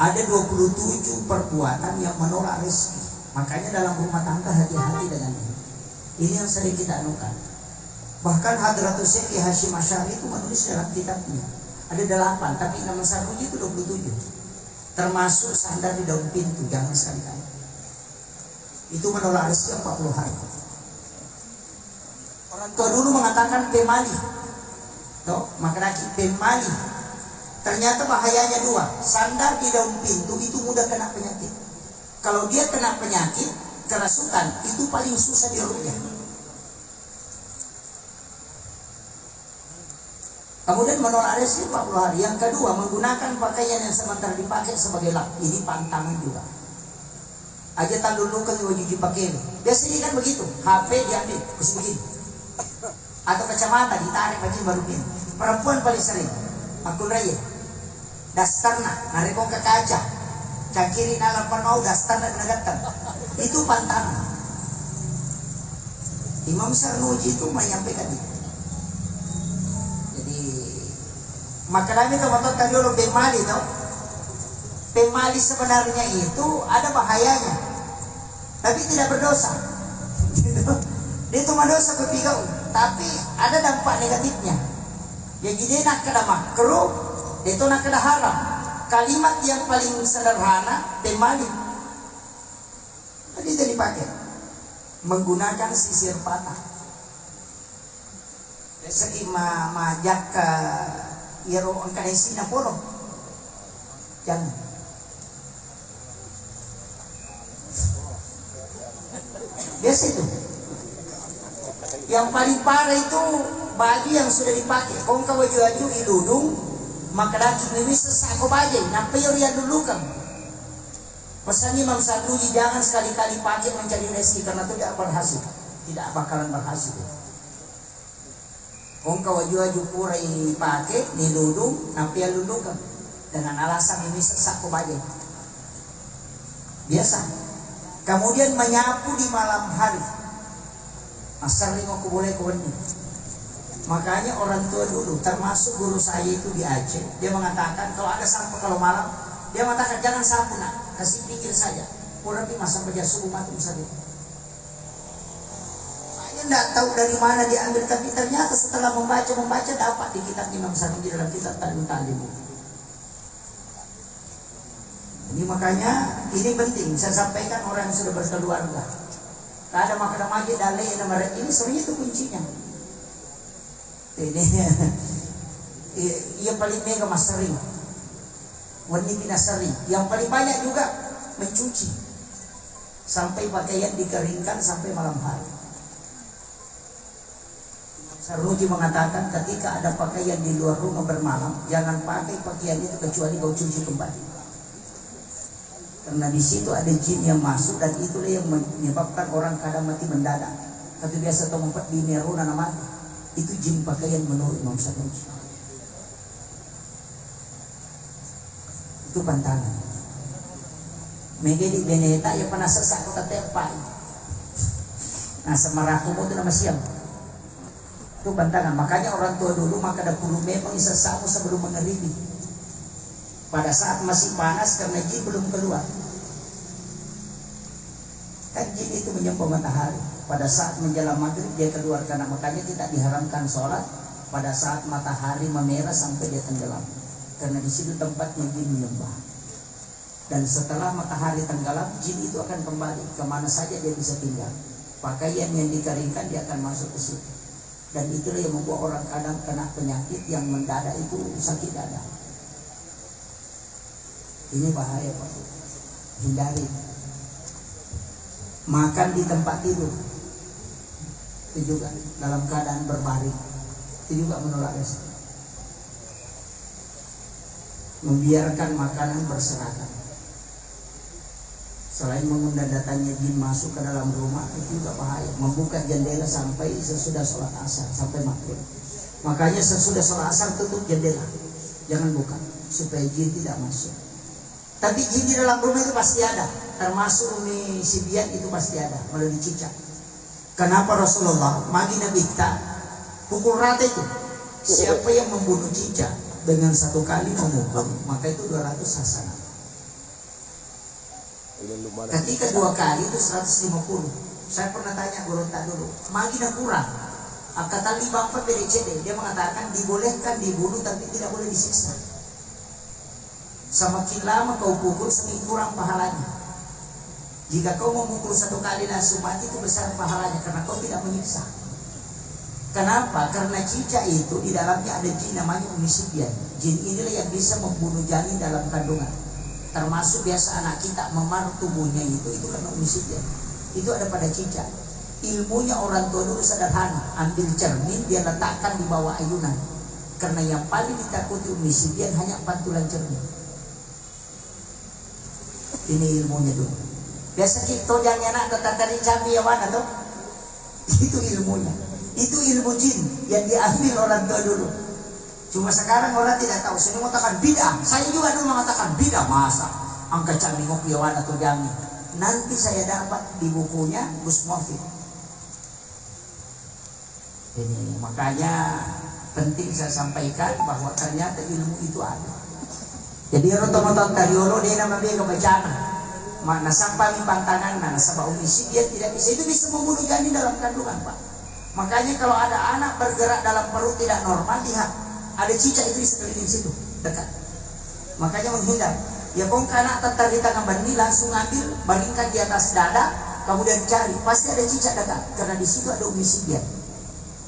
ada 27 perbuatan yang menolak rezeki. Makanya dalam rumah tangga hati-hati dengan ini. Ini yang sering kita anukan. Bahkan Hadratus Syekh Hashim Asy'ari itu menulis dalam kitabnya ada 8, tapi Imam Sarnuji itu 27. Termasuk sandar di daun pintu, jangan sekali-kali. Itu menolak rezeki 40 hari. Orang tua dulu mengatakan pemali, toh maka pemali. Ternyata bahayanya 2. Sandar di daun pintu itu mudah kena penyakit. Kalau dia kena penyakit kerasukan, itu paling susah diruqyah. Kemudian menolak rezeki 40 hari. Yang kedua, menggunakan pakaian yang sementara dipakai sebagai lap. Ini pantangan juga. Aja tak dulu kan wajib dipakai. Biasanya kan begitu. HP diambil, terus begini. Atau kacamata ditarik baju baru begini. Perempuan paling sering. Akun raya. Dastarna, narikong ke kaca. Cakiri nalang panau, dastarna nagatang. Itu pantangan. Imam Sarnuji itu menyampaikan itu. Maka kami teman-teman tadi dulu pemali itu. Pemali sebenarnya itu ada bahayanya, tapi tidak berdosa. Dia itu dosa berpikau, tapi ada dampak negatifnya. Jadi dia nak kena makruh, dia itu nak kena haram. Kalimat yang paling sederhana pemali. Tadi itu dipakai menggunakan sisir patah. Segi majak ke Iro ang kanisi na puro. Jangan. Biasa itu. Yang paling parah itu baju yang sudah dipakai. Kung kawaju-waju iludung, maka daki mimi sesako bajai. Nampai yang dulu kan. Pesan Imam Sarnuji, jangan sekali-kali pakai mencari rezeki karena itu tidak berhasil. Tidak bakalan berhasil. Kung kawaju-waju purai pakai niludung, napi alulukan dengan alasan ini sesak ko bajai. Biasa. Kemudian menyapu di malam hari. Asal lima ko boleh ko ini. Makanya orang tua dulu, termasuk guru saya itu di Aceh, dia mengatakan kalau ada sampah kalau malam, dia mengatakan jangan sapu nak, kasih pikir saja. Kurang di masa kerja subuh mati saja. Tidak tahu dari mana diambil, tapi ternyata setelah membaca dapat di kitab Imam Sarnuji dalam kitab Talmud Talim. Ini makanya ini penting saya sampaikan orang yang sudah berkeluarga. Kada makanan magi dalai nama ini sebenarnya itu kuncinya. Ini ia paling mega masering. Wani pinasari. Yang paling banyak juga mencuci sampai pakaian dikeringkan sampai malam hari. Sarnuji mengatakan ketika ada pakaian di luar rumah bermalam, jangan pakai pakaian itu kecuali kau cuci kembali. Karena di situ ada jin yang masuk dan itulah yang menyebabkan orang kadang mati mendadak. Tapi biasa atau mempat di neruna nama itu jin pakaian menurut Imam Sarnuji. Itu pantangan. Megedi beneta ya pernah sesak kota terpai. Nah semaraku itu nama siapa? Itu pantangan. Makanya orang tua dulu maka dahulu memang isasamu sebelum mengeribi. Pada saat masih panas karena jin belum keluar. Kan jin itu menyembah matahari. Pada saat menjelang maghrib dia keluar, karena makanya tidak diharamkan sholat pada saat matahari memerah sampai dia tenggelam. Karena di situ tempatnya jin menyembah. Dan setelah matahari tenggelam, jin itu akan kembali kemana saja dia bisa tinggal. Pakaian yang dikeringkan dia akan masuk ke situ. Dan itulah yang membuat orang kadang kena penyakit yang mendadak itu sakit dada. Ini bahaya Pak. Hindari. Makan di tempat tidur itu juga dalam keadaan berbaring itu juga menolak rezeki. Membiarkan makanan berserakan. Selain mengundang datangnya jin masuk ke dalam rumah, itu juga bahaya. Membuka jendela sampai sesudah sholat asar, sampai maghrib. Makanya sesudah sholat asar tutup jendela, jangan buka. supaya jin tidak masuk. Tapi jin di dalam rumah itu pasti ada, termasuk Umi Sibian itu pasti ada melalui cicak. Kenapa Rasulullah magi Nabi kita pukul rata itu? Siapa yang membunuh cicak dengan satu kali memukul, maka itu 200 hasanah. Ketika 2 kali itu 150. Saya pernah tanya Goronta dulu, magi dah kurang. Kata li bapak BDCD, dia mengatakan dibolehkan dibunuh tapi tidak boleh disiksa. Semakin lama kau pukul semakin kurang pahalanya. Jika kau memukul 1 kali langsung mati itu besar pahalanya karena kau tidak menyiksa. Kenapa? Karena cicak itu di dalamnya ada jin namanya Umi Sibian. Jin inilah yang bisa membunuh janin dalam kandungan. Termasuk biasa anak kita memar tubuhnya itu karena Umi Sibian. Itu ada pada cicak. Ilmunya orang tua dulu sederhana, ambil cermin dia letakkan di bawah ayunan. Karena yang paling ditakuti Umi Sibian hanya pantulan cermin. Ini ilmunya dulu. Biasa kita jangan anak tetap dari cabai yang mana tuh? Itu ilmunya. Itu ilmu jin yang diambil orang tua dulu. Cuma sekarang orang tidak tahu. Saya mengatakan bid'ah. Saya juga dulu mengatakan bid'ah. Masa angka cabai ngopi yang mana tuh jangan. Nanti saya dapat di bukunya Gus Mofid. Ini makanya penting saya sampaikan bahwa ternyata ilmu itu ada. Jadi roto-roto tariolo dia nama dia kebacaan. Mana sampai pantangan, mana sabah umisi dia tidak bisa. Itu bisa membunuh janin dalam kandungan, Pak. Makanya kalau ada anak bergerak dalam perut tidak normal, lihat ada cicak itu di sekeliling situ dekat. Makanya menghindar. Ya kong anak tertar di tangan bani langsung ambil, baringkan di atas dada, kemudian cari. Pasti ada cicak dekat, karena di situ ada Umi Sibian.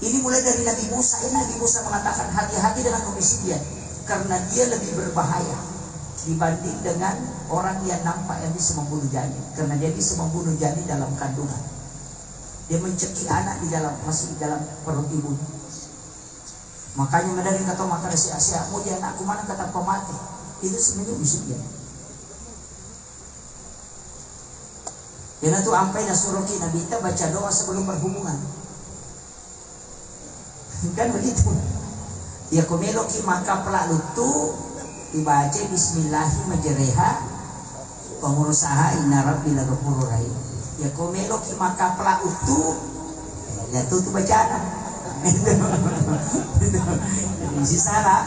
Ini mulai dari Nabi Musa. Ini Nabi Musa mengatakan hati-hati dengan Umi Sibian, karena dia lebih berbahaya dibanding dengan orang yang nampak yang bisa membunuh janin. Karena dia bisa membunuh janin dalam kandungan. Dia mencekik anak di dalam, masih di dalam perut ibunya. Makanya medari kata maka si Asia, mau dia anakku mana kata pemati. Itu sebenarnya Umi Sibian. Dan itu ampai nasuruki Nabi kita baca doa sebelum berhubungan. Kan begitu. Ya komeloki maka pelak lutu dibaca bismillahi majreha pemurusaha inna rabbi laghafurur rahim. Ya komeloki maka pelak utu ya itu bacaan. Ini salah.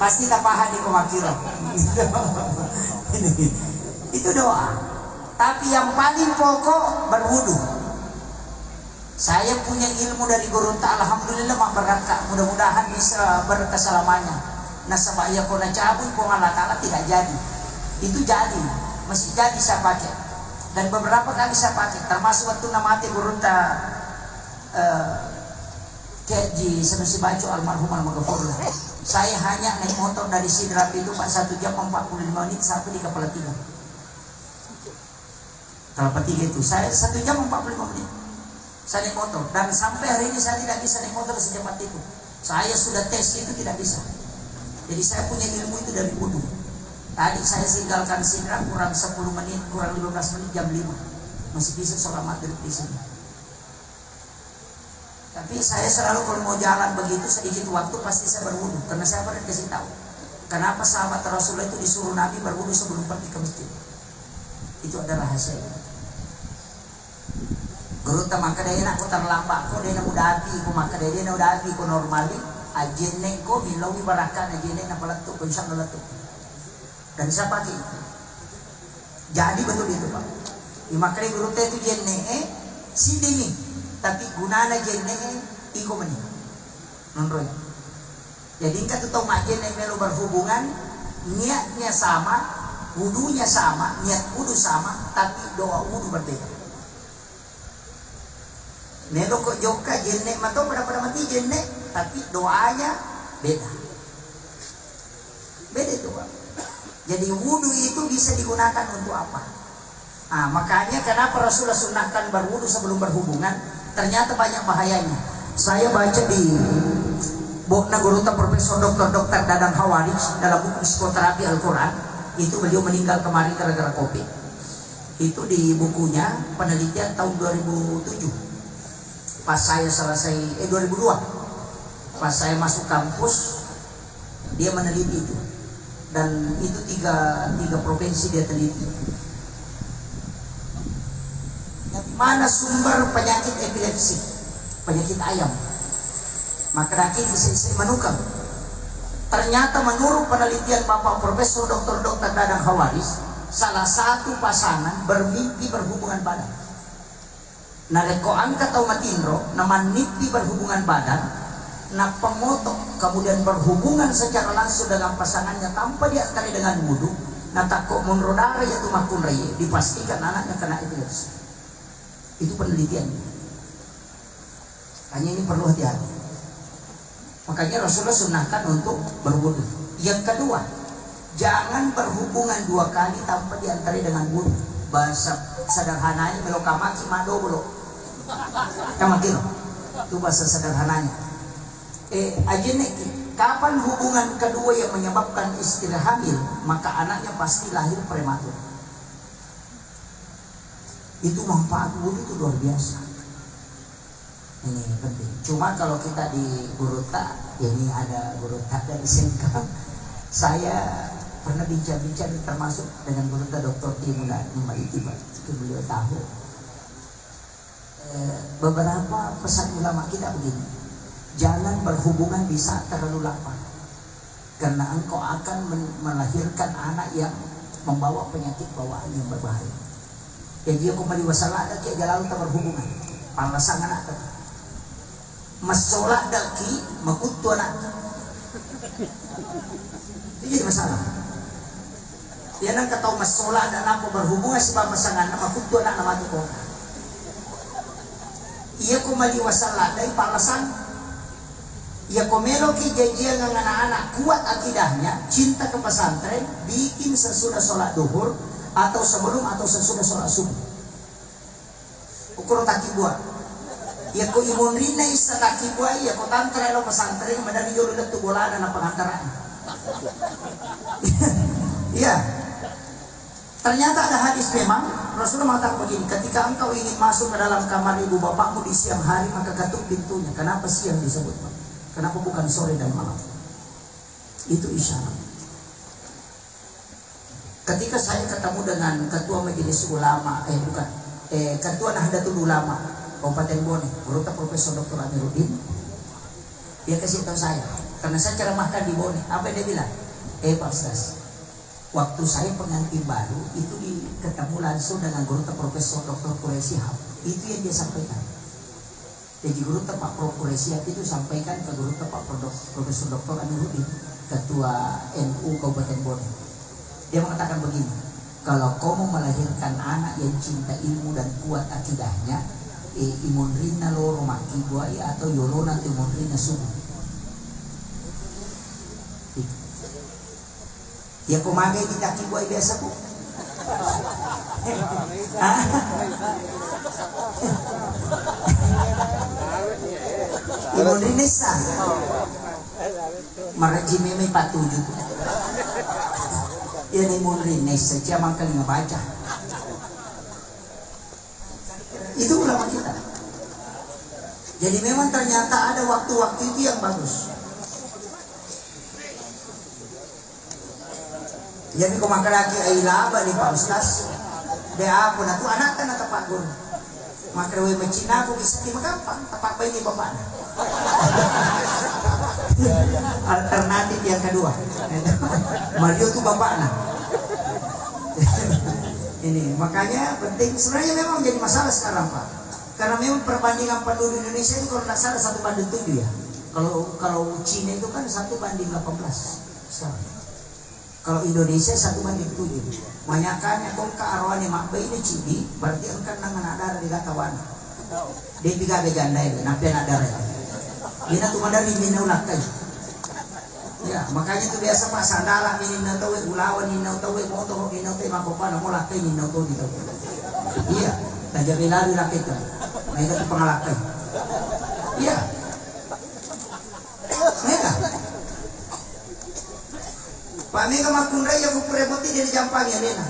Pasti tak paham di komakiro. Itu doa. Tapi yang paling pokok berwudu. Saya punya ilmu dari Gurunta, alhamdulillah mak berkah. Mudah-mudahan bisa berkeselamanya. Nasabah ya kona cabut kong Allah Ta'ala tidak jadi. Itu jadi, masih jadi saya pakai. Dan beberapa kali saya pakai, termasuk waktu namati Gurunta Keji Sanusi Baco almarhum al-Maghfurlah. Saya hanya naik motor dari Sidrap itu Pak 1 jam 45 menit sampai di Kepala Tiga. Kepala Tiga itu saya 1 jam 45 menit. Saya naik motor dan sampai hari ini saya tidak bisa naik motor secepat itu. Saya sudah tes itu tidak bisa. Jadi saya punya ilmu itu dari wudu. Tadi saya tinggalkan Sidrap kurang 10 menit, kurang 15 menit jam 5. Masih bisa sholat maghrib di sini. Tapi saya selalu kalau mau jalan begitu sedikit waktu pasti saya berwudu. Karena saya pernah kasih tahu kenapa sahabat Rasulullah itu disuruh Nabi berwudu sebelum pergi ke masjid. Itu adalah rahasia. Guru maka dia nak terlambat ko dia nak udati ko maka dia nak udati ko normali ajene ko bilawi barakan ajene na palato ko insyaallah lato. Dan saya pakai itu. Jadi betul itu Pak. Imakre guru itu jene sidini tapi gunana jene iko meni. Nonroy. Jadi kan tuh majene melu berhubungan niatnya sama, wudunya sama, niat wudu sama, tapi doa wudu berbeda. Melo kok joka jene matau pada mati jene, tapi doanya beda. Beda itu Pak. Jadi wudu itu bisa digunakan untuk apa? Nah, makanya kenapa Rasulullah sunnahkan berwudu sebelum berhubungan? Ternyata banyak bahayanya. Saya baca di Bokna Gurunta Profesor Dr. Dadang Hawarij dalam buku Psikoterapi Al-Quran. Itu beliau meninggal kemarin gara-gara COVID. Itu di bukunya penelitian tahun 2007. Pas saya selesai 2002. Pas saya masuk kampus Dia meneliti itu, dan itu tiga provinsi dia teliti. Mana sumber penyakit epilepsi, penyakit ayam? Maka daki saya menukar. Ternyata menurut penelitian Bapak Profesor Dr. Dadang Hawaris, salah satu pasangan bermimpi berhubungan badan. Nareko angkat atau matindro, nama mimpi berhubungan badan, na pemotok kemudian berhubungan secara langsung dengan pasangannya tanpa diantari dengan wudhu, na takut menrodara yaitu makun raya, dipastikan anaknya kena epilepsi. Itu penelitian. Hanya ini perlu hati-hati. Makanya Rasulullah sunahkan untuk berwudu. Yang kedua, jangan berhubungan 2 kali tanpa diantari dengan wudu. Bahasa sederhananya melokamaki mado bolo. Kamaki lo. Itu bahasa sederhananya. Ajene kapan hubungan kedua yang menyebabkan istri hamil, maka anaknya pasti lahir prematur. Itu manfaat wudu itu luar biasa. Ini penting. Cuma kalau kita di Guruta, ya ini ada Guruta dari Sengkang. Saya pernah bincang-bincang termasuk dengan Guruta Dr. Timuna Maiti, itu beliau tahu. Beberapa pesan ulama kita begini, jangan berhubungan di saat terlalu lapar, karena engkau akan melahirkan anak yang membawa penyakit bawaan yang berbahaya. Ya dia kembali wasalada kayak jalan tak berhubungan. Palasan anak tu. Masolat daki makutu anak. Itu jadi masalah. Dia nak tahu masolat dan apa berhubungan sebab pasangan makutu anak nama tu kau. Ia kembali wasalada dari palasan. Ia komelo ki janjian dengan anak-anak kuat akidahnya, cinta ke pesantren, bikin sesudah sholat duhur atau sebelum atau sesudah sholat subuh. Ukur taki buat. Ya ko imun rina isa taki buat. Ya ko tantra lo pesantren madani jolo letu bola dan pengantaran. Iya. Ternyata ada hadis memang Rasulullah mengatakan begini, ketika engkau ingin masuk ke dalam kamar ibu bapakmu di siang hari maka ketuk pintunya. Kenapa siang disebut? Kenapa bukan sore dan malam? Itu isyarat. Ketika saya ketemu dengan ketua majelis ulama, ketua Nahdlatul Ulama Kabupaten Bone, Guruta Profesor Dr. Amiruddin, dia kasih tahu saya, karena saya ceramahkan di Bone, apa dia bilang? Pak Ustaz, waktu saya pengantin baru itu ketemu langsung dengan Guruta Profesor Dr. Quraisy Hab, itu yang dia sampaikan. Jadi Guruta Pak Prof Quraisy Hab itu sampaikan ke Guruta Pak Profesor Dr. Amiruddin, ketua NU Kabupaten Bone. Dia mengatakan begini, kalau kamu melahirkan anak yang cinta ilmu dan kuat akidahnya, imun rina loro maki buai atau yorona imun rina subuh. Ya kumagai kita ki buai biasa bu. Imun rina sah. Marajime may patuju. Yan ay munrinis saja mangkali ngebaca. Itu ulama kita. Jadi memang ternyata ada waktu-waktu itu yang bagus. Jadi kung makalaki ay laba ni Pak Ustaz, de ako na to anak na tapak guru. Makalaway macina ko bisa di magampang tapak ba ini bapak na. Alternatif yang kedua, Mario tuh bapaknya. Ini makanya penting. Sebenarnya memang jadi masalah sekarang Pak, karena memang perbandingan penduduk Indonesia itu kalau tidak salah 1:7 ya. Kalau Cina itu kan 1:18 sekarang. Kalau Indonesia 1:7. Manyakannya kong ke arwani makba ini cidi, berarti engkan nangan ada di katawan. Dia tiga gejanda itu, napi ada ya. Dia tuh madari minaulat kayo. Ya, makanya itu biasa Pak sandala mininaw tawe, ulawan ninaw tawe, motor ninaw tawe, makopana mo lakay ninaw tawe dito. Iya, najabilari lakay ka. May ito pangalakay. Iya. Mega. Pak mega makunray ako prebuti din jampangnya nena.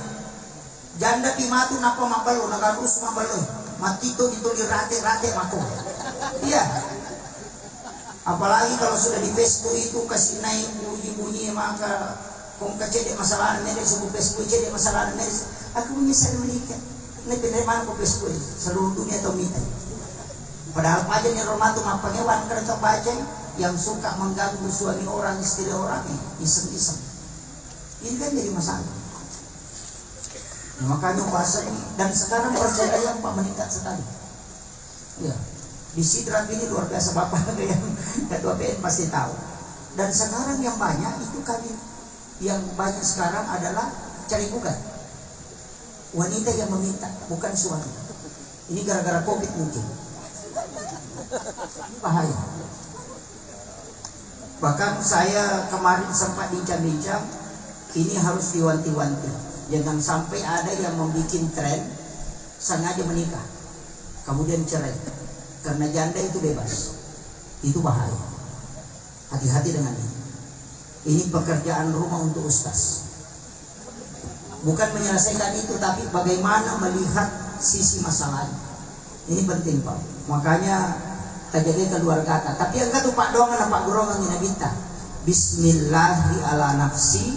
Janda pimatu napa mabalo, nagarus mabalo. Matito dito li rate-rate mako. Iya. Apalagi kalau sudah di Facebook itu kasih naik bunyi-bunyi, maka kung kecedek masalah meres, suku Facebook cedek masalah meres. Aku menyesal menikah. Ini penerima aku Facebook seluruh dunia atau minta. Padahal aja nih romatum apa ngewan kerja baca yang suka mengganggu suami orang, istri orang, iseng-iseng. Ini kan jadi masalah. Nah, makanya bahasa ini, dan sekarang perceraian Pak meningkat sekali. Ya, di Sidrap ini luar biasa, Bapak yang ketua PN pasti tahu. Dan sekarang yang banyak itu kawin, yang banyak sekarang adalah cari gugat. Wanita yang meminta, bukan suami. Ini gara-gara COVID mungkin. Ini bahaya. Bahkan saya kemarin sempat bincang-bincang, ini harus diwanti-wanti. Jangan sampai ada yang membuat tren sengaja menikah kemudian cerai karena janda itu bebas. Itu bahaya. Hati-hati dengan ini. Ini pekerjaan rumah untuk ustaz. Bukan menyelesaikan itu, tapi bagaimana melihat sisi masalahnya. Ini penting Pak. Makanya terjaga keluarga. Tapi yang kata Pak Dongan, Pak Gorongan ini kita Bismillahi ala nafsi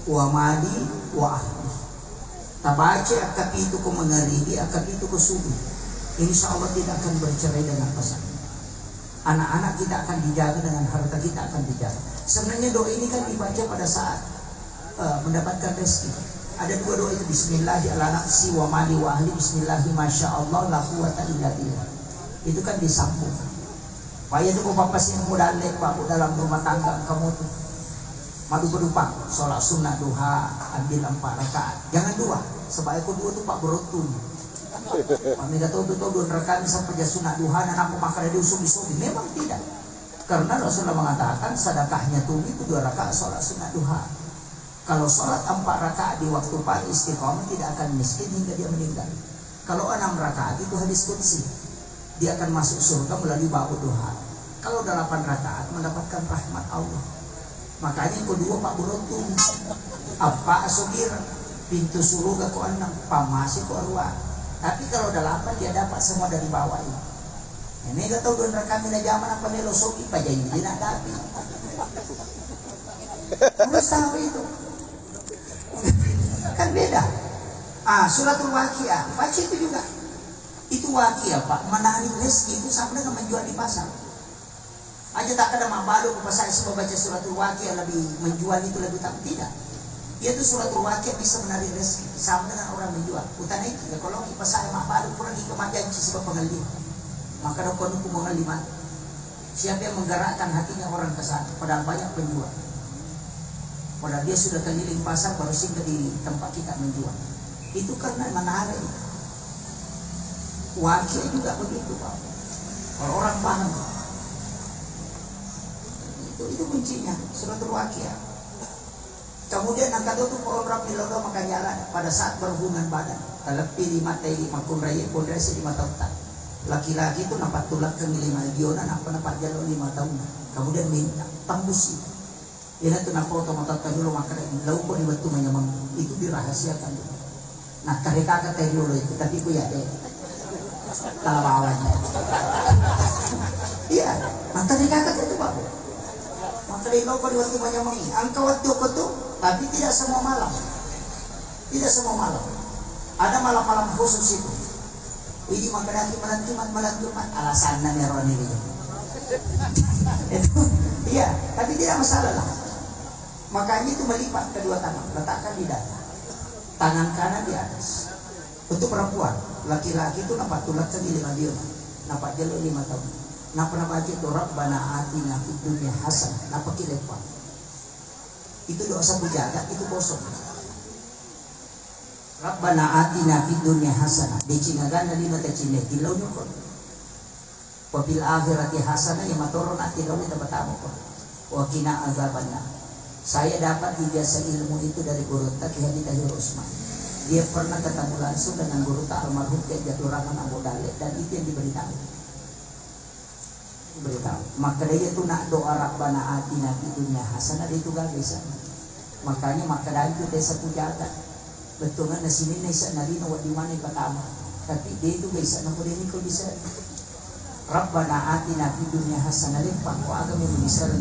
wa madi wa ahli. Tabaca akap itu ku mengaribi, akap itu ku subuh. Insya Allah tidak akan bercerai dengan pasangan. Anak-anak kita akan dijaga, dengan harta kita akan dijaga. Sebenarnya doa ini kan dibaca pada saat mendapatkan rezeki. Ada dua doa itu, Bismillahi ala nafsi wa mali wa ahli, Bismillahi masya Allah la quwata illa billah. Itu kan disambung. Pak itu kok bapak sih muda lek Pak dalam rumah tangga kamu tuh. Madu berdupang, sholat sunnah duha, ambil 4 rakaat. Jangan 2, sebab aku 2 tuh Pak berotun. Kami kata tahu 2 rakaat sampai jas sunnah duha, dan aku makan dia usung-usung. Memang tidak. Karena Rasulullah mengatakan sedekahnya tuh itu 2 rakaat sholat sunnah duha. Kalau sholat 4 rakaat di waktu pagi istiqomah tidak akan miskin hingga dia meninggal. Kalau 6 rakaat itu hadis qudsi, dia akan masuk surga melalui bab duha. Kalau 8 rakaat mendapatkan rahmat Allah. Makanya yang kedua Pak Burotun apa asogir pintu surga ko 6 pamasi ko 2. Tapi kalau 8 dia dapat semua dari bawah ini. Ini gak tahu doon kami na zaman apa melosoki pa dyan hindi na dapat. Harus tahu itu. Kan beda. Suratul Waqiah baca itu juga. Itu Waqiah Pak, menarik rezeki itu sama dengan menjual di pasar. Aja tak ada mabalu ke pasar semua baca suratul Waqiah lebih menjual itu lebih tak tidak. Dia tuh suratul Waqiah bisa menarik rezeki sama dengan orang menjual. Utan itu kalau di pasar mabalu pergi ke majanci sebab pengalih. Maka dokon hukum mengalih. Siapa yang menggerakkan hatinya orang ke sana? Padahal banyak penjual. Padahal dia sudah keliling pasar baru singgah di tempat kita menjual. Itu karena menarik. Waqiah juga begitu Pak. Kalau orang paham. Itu kuncinya suratul Waqiah. Kemudian angka itu orang pilodo maka jalan pada saat berhubungan badan. Telepi 5 tadi makun raya pondasi 5 tahun. Laki-laki itu nampak tulak ke 5 diona nampak jalan 5 tahun. Kemudian minta tembus itu. Ini tuh nampak otomatis dulu maka lalu kok dibantu menyamang itu dirahasiakan. Nah mereka kata dulu itu tapi ku ya deh. Talawanya. Iya, maka mereka kata itu Pak. Maka dia kau di waktu banyak mengi. Angka waktu itu, tapi tidak semua malam. Tidak semua malam. Ada malam-malam khusus itu. Ini makan malam Jumat. Alasannya meroni gitu. Itu, iya, tapi tidak masalah lah. Makanya itu melipat kedua tangan, letakkan di dada. Tangan kanan di atas. Untuk perempuan, laki-laki itu nampak tulak ke 5 dia, nampak jalur 5 tahun. Napa baca itu Rabbana atina fid dunya hasanah. Napa kilepa. Itu doa sabu jaga itu kosong. Rabbana atina fid dunya hasanah. Di cinagana 5 tacine tilaw nyo ko. Wa fil akhirati hasanah yang matoron at tilaw ni tabatamo ko. Wa qina azabannar. Saya dapat ijazah ilmu itu dari guru Ki Haji Tahir Usman. Dia pernah ketemu langsung dengan guru almarhum Ki Jaturangan Abu Dalek dan itu yang diberitahu. Maka dia itu nak doa Rabbana atina fid dunya hasanah itu gak bisa. Makanya maka dari itu desa pujaga. Betul kan sini nesa narino wa di mana pertama. Tapi dia itu bisa nampun ini kok bisa. Rabbana atina fid dunya hasanah lepak wa agami lisan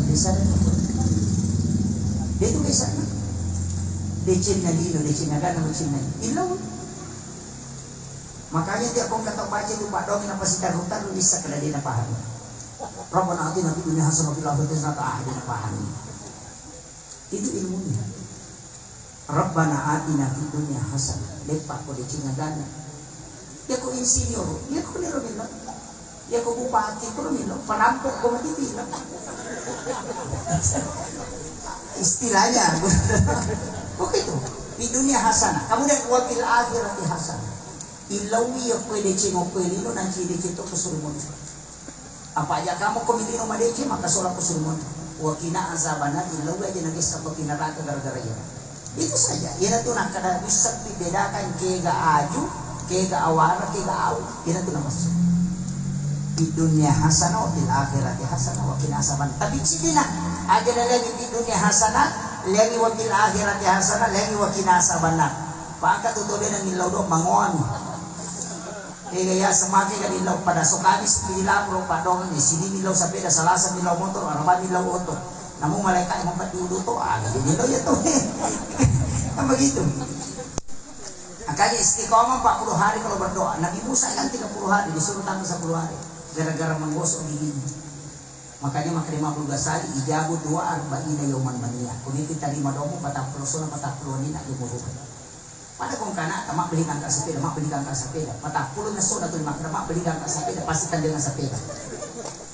itu bisa na decin na dino decin na gana decin na ilaw. Makanya dia kong kata baca itu Pak Dong na pasitarutan lu bisa kada dina paham. Rabbana atina fid dunya hasanah wa fil akhirati hasanah dina paham. Itu ilmunya. Rabbana atina fid dunya hasanah lepak ko decin na gana. Ya ko insinyur, ya ko niro bilang. Ya ko bupati ko niro, panampok ko matibilang. Istilahnya begitu di dunia hasanah kemudian wakil akhirati hasanah ilawi ya pwede cimo kwelino nanti dicito kesurumun apa aja kamu komilino madeci maka solat kesurumun wakina azabana ilawi aja nangis apa pinaraka gara-gara ya itu saja ya itu nak kada bisa dibedakan kega aju kega awara kega au ya itu nama di dunia hasanah wakil akhirati hasanah wakina azaban tapi sidina aja lagi di dunia hasanah lagi wakil akhirati hasanah lagi wakina azabanna pangkat tutuloy ng ilaw do mangon kaya semakin kan ilaw pada sokani sila pro padong ni sini ilaw sa peda salasa ilaw motor araban ilaw auto namun malaikat yang membantu to jadi ilaw ya to kan begitu. Makanya istiqomah 40 hari kalau berdoa. Nabi Musa kan 30 hari disuruh tahan 10 hari gara-gara menggosok giginya. Makanya makrima Ghazali ijabu doa arba'ina yauman mania. Kuni kita 5 domo 40 sona 40 nina lumuruk. Pada kong kana mak belikan ka sepeda, mak belikan ka sepeda. 40 na sona tu mak belikan ka sepeda pastikan dengan sepeda.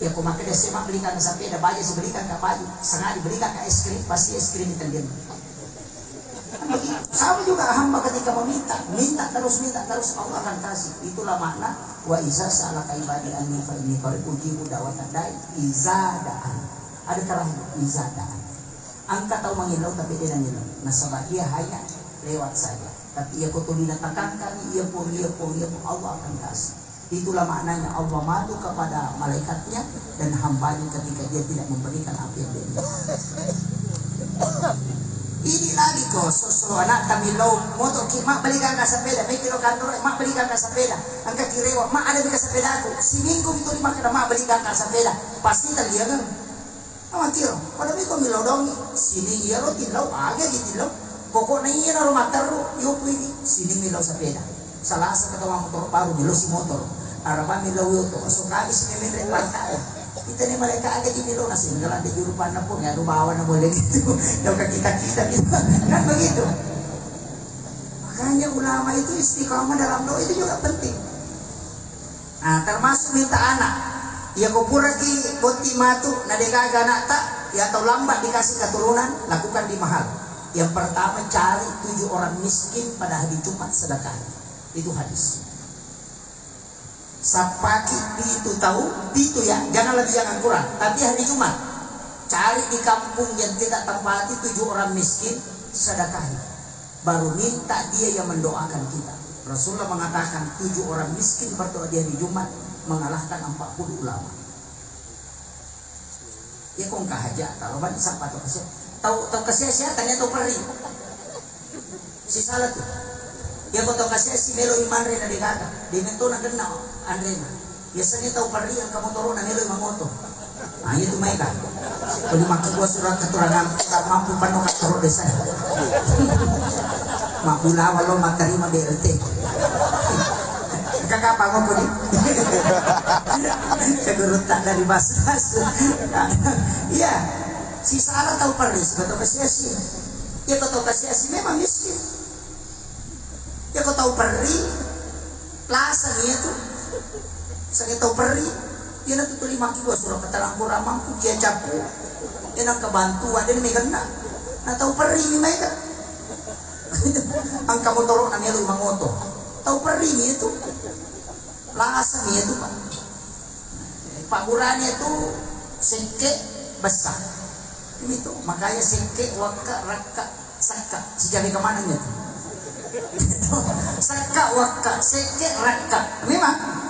Ya ko makai desa mak belikan ka sepeda, baju belikan ka baju, sengaja diberikan ka es krim, pasti es krim italian. Sama juga hamba ketika meminta, minta terus Allah akan kasih. Itulah makna wa iza sa'alaka ibadi anni fa inni qarib ujibu da'watad da'i iza da'an. Ada terakhir iza da'an. Angka tahu mengilau tapi dia mengilau. Nasabah dia hanya lewat saja. Tapi ia kutulina takangkan ia pun Allah akan kasih. Itulah maknanya Allah madu kepada malaikatnya dan hambanya ketika dia tidak memberikan apa yang dia minta. Ini lagi kok, anak kami low motor mak belikan ka sepeda, may kilo kantor, mak belikan ka sepeda, ang kakirewa, mak ada di ka sepeda ako, si Minggo ito lima kada mak belikan ka sepeda, pasti talia kan, amat kiro, pada Minggo milaw dong, sini iya lo tilaw, aga gitilaw, pokok na iya na rumatar lo, yung pwede, sini milaw sepeda, salah sa katawa motor paru, milaw si motor, araban milaw ito, so kami sinimitrin pantay. Kita ni mereka agak di bilo nasi mengalah di jurupan pun ya bawa na boleh gitu daw kita gitu kan begitu. Makanya ulama itu istiqamah dalam doa itu juga penting. Nah termasuk minta anak ya kupuraki boti matu nadegaga anak tak ya atau lambat dikasih keturunan lakukan di mahal. Yang pertama cari 7 orang miskin pada hari Jumat sedekah. Itu hadis. Sapaki itu tahu itu ya jangan lebih jangan kurang tapi hari Jumat cari di kampung yang tidak tempati 7 orang miskin sedekahi baru minta dia yang mendoakan kita. Rasulullah mengatakan 7 orang miskin berdoa di hari Jumat mengalahkan 40 ulama. Ya kong kahaja kalau banyak siapa tahu kasih tanya tahu peri si salah tuh. Ya kau tahu kasih si melo iman rena digata, di mento na kenal andrena. Biasanya tahu pari yang kamu turun na melo imangoto. Nah itu mereka. Kalau makin gua surat keturangan tak mampu panu katuro desa. Mapula walau materima BLT. Kakak apa ngomong ni? Kegurut tak dari bas-bas. Iya, si salah tahu pari. Kau tahu kasih si. Ya kau tahu kasih si memang miskin. Ya kau tahu peri plaza gitu saya tahu peri dia nak tutup 5 kilo surah katalang kurang mampu dia capu dia nak kebantuan dia ni kena nak tahu peri ni mereka ang kamu torok na melo mangoto tahu peri ni itu plaza ni itu pak buranya itu sengke besar ini tuh makanya sengke waka raka saka sejauh kemana nya tuh saka waka seke raka memang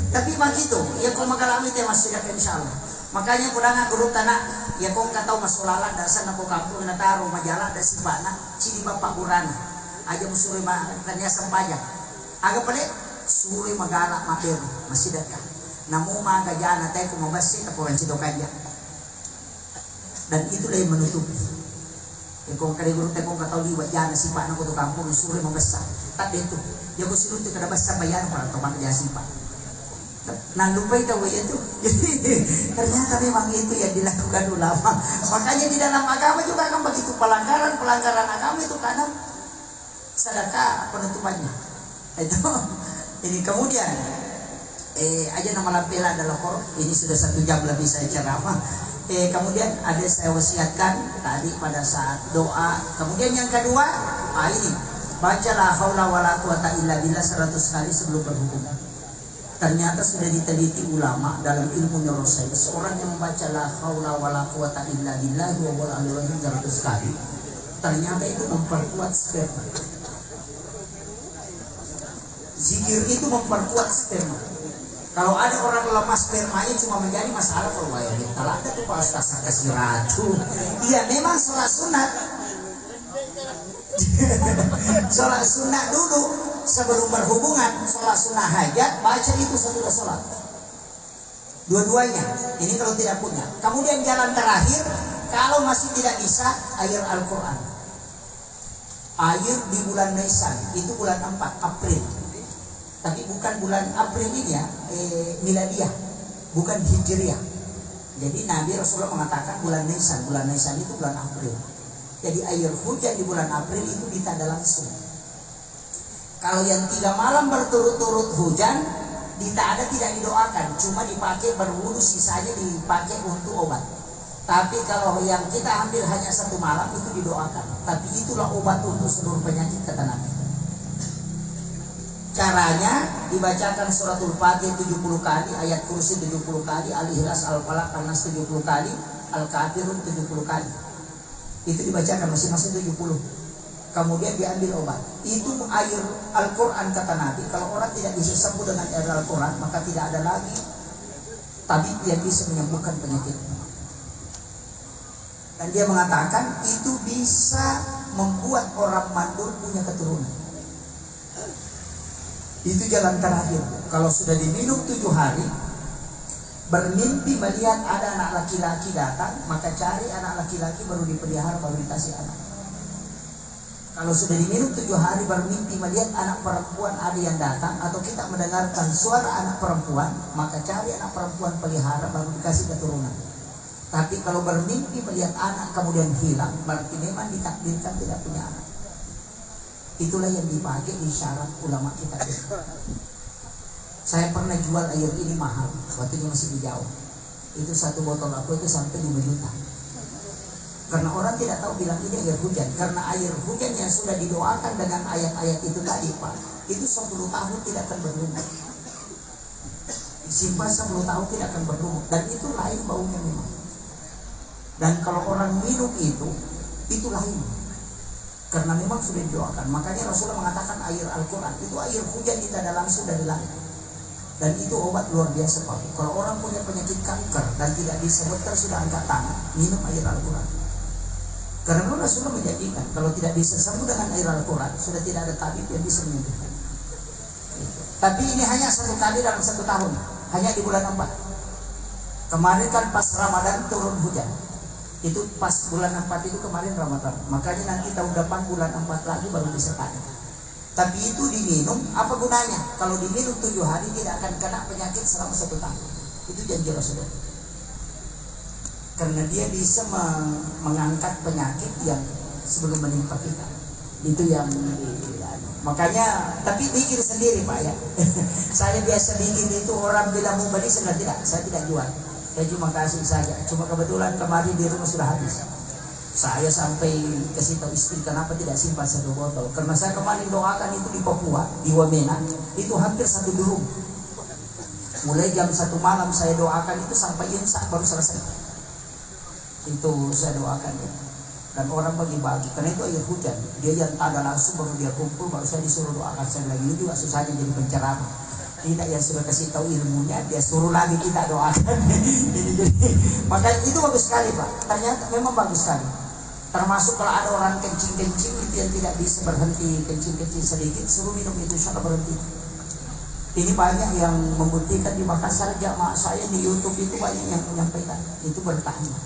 tapi begitu ya kau magalami teh masih ada insyaallah makanya pudangan guru tanah ya kau nggak tahu masulalan dasar napo kampung na taruh majalah ada sibana sini bapak burana aja musuh mah tanya sempaya agak pelik suri magala mapir masih dekat. Namu maga jana tayo kumabasi tapuan si dokanya. Dan itulah yang menutupi. Kung kaliguro tayo kung kataw liwat jana sipa na ko to kampung suri mabasa. Tak dito. Yago sinunti kada basa bayan para to magja sipa. Nalupay daw itu. Ternyata memang itu yang dilakukan ulama. Makanya di dalam agama juga kan begitu pelanggaran agama itu kadang sedekah penutupannya. Itu ini kemudian aja nama lampela adalah kor. Ini sudah 1 jam lebih saya ceramah. Kemudian ada saya wasiatkan tadi pada saat doa. Kemudian yang kedua, ini baca la haula wala quwata illa billah 100 kali sebelum berhubungan. Ternyata sudah diteliti ulama dalam ilmu neuroscience, orang yang membaca la haula wala quwata illa billah wa wal alaihi 100 kali, ternyata itu memperkuat sperma. Zikir itu memperkuat sperma. Kalau ada orang lemah spermanya cuma menjadi masalah kalau wayang talada tuh Pak Ustaz kasih ratu. Iya memang sholat sunat. Sholat sunat dulu sebelum berhubungan, sholat sunnah hajat, baca itu sesudah sholat. Dua-duanya, ini kalau tidak punya. Kemudian jalan terakhir, kalau masih tidak bisa, air Al-Quran. Air di bulan Nisan, itu bulan 4, April. Tapi bukan bulan April ini ya, miladiah, bukan hijriah. Jadi Nabi Rasulullah mengatakan bulan Nisan itu bulan April. Jadi air hujan di bulan April itu ditanda langsung. Kalau yang 3 malam berturut-turut hujan, ditanda tidak didoakan, cuma dipakai berwudu, sisanya dipakai untuk obat. Tapi kalau yang kita ambil hanya 1 malam itu didoakan. Tapi itulah obat untuk seluruh penyakit kata Nabi. Caranya dibacakan suratul Fatihah 70 kali, ayat kursi 70 kali, Al-Ikhlas, Al-Falaq, An-Nas 70 kali, Al-Kafirun 70 kali. Itu dibacakan masing-masing 70. Kemudian diambil obat. Itu air Al-Quran kata Nabi. Kalau orang tidak bisa sembuh dengan air Al-Quran, maka tidak ada lagi tabib yang bisa menyembuhkan penyakit. Dan dia mengatakan itu bisa membuat orang mandul punya keturunan. Itu jalan terakhir. Kalau sudah diminum 7 hari, bermimpi melihat ada anak laki-laki datang, maka cari anak laki-laki baru dipelihara, baru dikasih anak. Kalau sudah diminum 7 hari bermimpi melihat anak perempuan ada yang datang, atau kita mendengarkan suara anak perempuan, maka cari anak perempuan pelihara baru dikasih keturunan. Tapi kalau bermimpi melihat anak kemudian hilang, berarti memang ditakdirkan tidak punya anak. Itulah yang dipakai di syarat ulama kita. Saya pernah jual air ini mahal, waktu itu masih di Jawa. Itu 1 botol aku itu sampai 5 juta. Karena orang tidak tahu bilang ini air hujan. Karena air hujan yang sudah didoakan dengan ayat-ayat itu tadi Pak, itu 10 tahun tidak akan berlumut. Simpan 10 tahun tidak akan berlumut. Dan itu lain baunya memang. Dan kalau orang minum itu lain. Karena memang sudah didoakan. Makanya Rasulullah mengatakan air Al-Quran itu air hujan ditanda langsung dari langit. Dan itu obat luar biasa Pak. Kalau orang punya penyakit kanker dan tidak bisa dokter sudah angkat tangan, minum air Al-Quran. Karena Rasulullah menjanjikan kalau tidak bisa sembuh dengan air Al-Quran, sudah tidak ada tabib yang bisa menyembuhkan. Tapi ini hanya 1 kali dalam 1 tahun, hanya di bulan 4. Kemarin kan pas Ramadan turun hujan. Itu pas bulan 4 itu kemarin Ramadan. Makanya nanti tahun depan bulan 4 lagi baru bisa panen. Tapi itu diminum, apa gunanya? Kalau diminum 7 hari tidak akan kena penyakit selama 1 tahun. Itu janji Rasulullah. Karena dia bisa mengangkat penyakit yang sebelum menimpa kita. Itu yang makanya, tapi bikin sendiri Pak ya. Saya biasa bikin itu orang bilang mau beli, saya tidak jual. Saya cuma kasih saja. Cuma kebetulan kemarin di rumah sudah habis. Saya sampai kasih tahu istri kenapa tidak simpan 1 botol. Karena saya kemarin doakan itu di Papua, di Wamena, itu hampir 1 drum. Mulai jam 1 malam saya doakan itu sampai imsak baru selesai. Itu saya doakan ya. Dan orang bagi-bagi. Karena itu air hujan. Dia yang tanda langsung baru dia kumpul, baru saya disuruh doakan. Saya bilang ini juga susahnya jadi penceramah. Tidak yang sudah kasih tahu ilmunya, dia suruh lagi kita doakan. Jadi, maka itu bagus sekali Pak. Ternyata memang bagus sekali. Termasuk kalau ada orang kencing-kencing itu yang tidak bisa berhenti, kencing-kencing sedikit, suruh minum itu, insya Allah berhenti. Ini banyak yang membuktikan di Makassar, jamaah saya di YouTube itu banyak yang menyampaikan. Itu bertanya.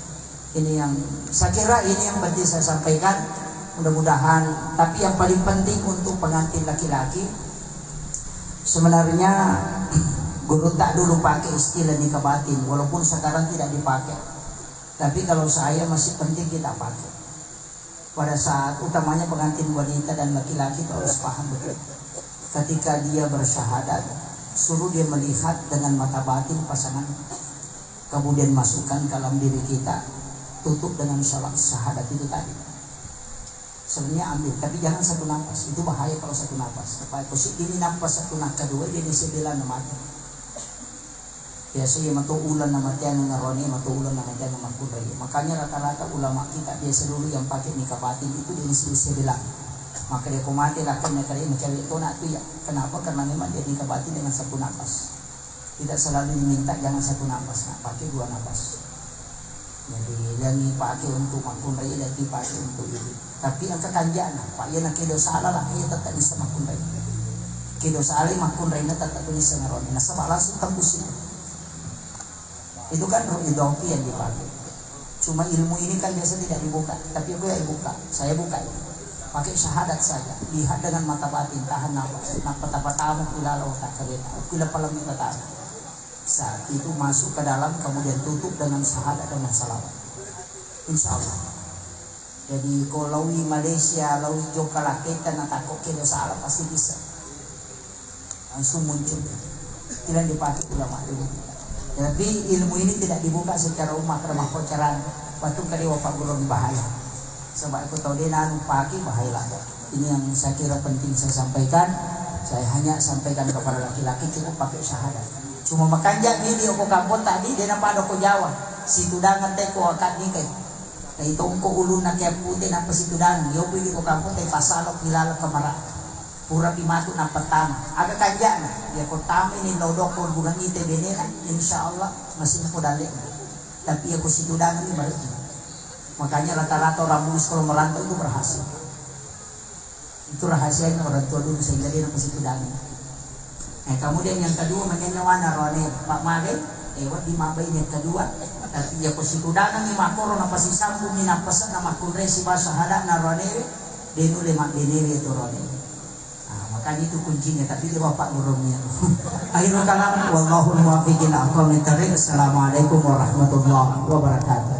Ini yang saya kira ini yang berarti saya sampaikan. Mudah-mudahan. Tapi yang paling penting untuk pengantin laki-laki, sebenarnya guru tak dulu pakai istilah nikah batin, walaupun sekarang tidak dipakai. Tapi kalau saya masih penting kita pakai. Pada saat utamanya pengantin wanita dan laki-laki itu harus paham betul. Ketika dia bersyahadat, suruh dia melihat dengan mata batin pasangan, kemudian masukkan ke dalam diri kita, tutup dengan syahadat itu tadi. Sebenarnya ambil, tapi jangan satu nafas. Itu bahaya kalau satu nafas. Ini nafas satu nafas kedua, ini sembilan mati. Biasanya matu ulan nama tiang ngaroni, matu ulan nama tiang makurai. Makanya rata-rata ulama kita biasa dulu yang pakai nikah batin itu dia sembilan. Maka dia komati lakinya kali mencari itu nak tu ya. Kenapa? Karena memang dia nikah batin dengan satu nafas. Tidak selalu diminta jangan satu nafas, nak pakai dua nafas. Jadi yang dipakai untuk makun raya dan dipakai untuk ini. Tapi yang kekanjaan, pak ya nak kido salah lah, ia tetap bisa makun raya. Kido salah makun raya tetap bisa ngaroni. Nah sebab langsung tembus itu. Itu kan roh idoki yang dipakai. Cuma ilmu ini kan biasa tidak dibuka, tapi aku ya buka. Saya buka. Pakai syahadat saja, lihat dengan mata batin, tahan nafas. Nak petapa-tamu ilalau tak kereta, kila palam kita tahu. Saat itu masuk ke dalam, kemudian tutup dengan syahadat dan salawat. Insya Allah. Jadi kalau di Malaysia, kalau di Jogja kita nak takut kita salah pasti bisa. Langsung muncul. Tidak dipakai ulama dulu. Tapi ilmu ini tidak dibuka secara umum karena kocaran. Waktu kali wapak gurun bahaya. Sebab aku tahu dia nanu pakai bahaya lah. Ini yang saya kira penting saya sampaikan. Saya hanya sampaikan kepada laki-laki cukup pakai syahadat. Cuma makanya ini aku kampung tadi dia nampak ada ko Jawa. Situ dangan teh ko akad ni kay. Nah itu ko ulun na kaya putih na situ dangan. Yo pwede ko kampung teh pasalok kilala kamara. Pura pimatu na pertama. Agak kanja na. Dia ko tama ini lodok ko bukan ite benera. Insyaallah masih ko dali. Tapi aku situ dangan ni balik. Makanya rata-rata orang mulus kalau merantau itu berhasil. Itu rahasianya orang tua dulu sehingga dia nampak situ dangan. Nah kemudian yang kedua menyenyawana rone Pak Mage, wat di mabai yang kedua. Tapi ya ko situ dangan ni makoro na pasisambung ni napasan na makunre si basahada na rone, denu lemak benere itu rone. Makanya itu kuncinya, tapi dia bapak burungnya. Akhirul kalam, wallahu muwaffiqin aqwamit thariq. Assalamualaikum warahmatullahi wabarakatuh.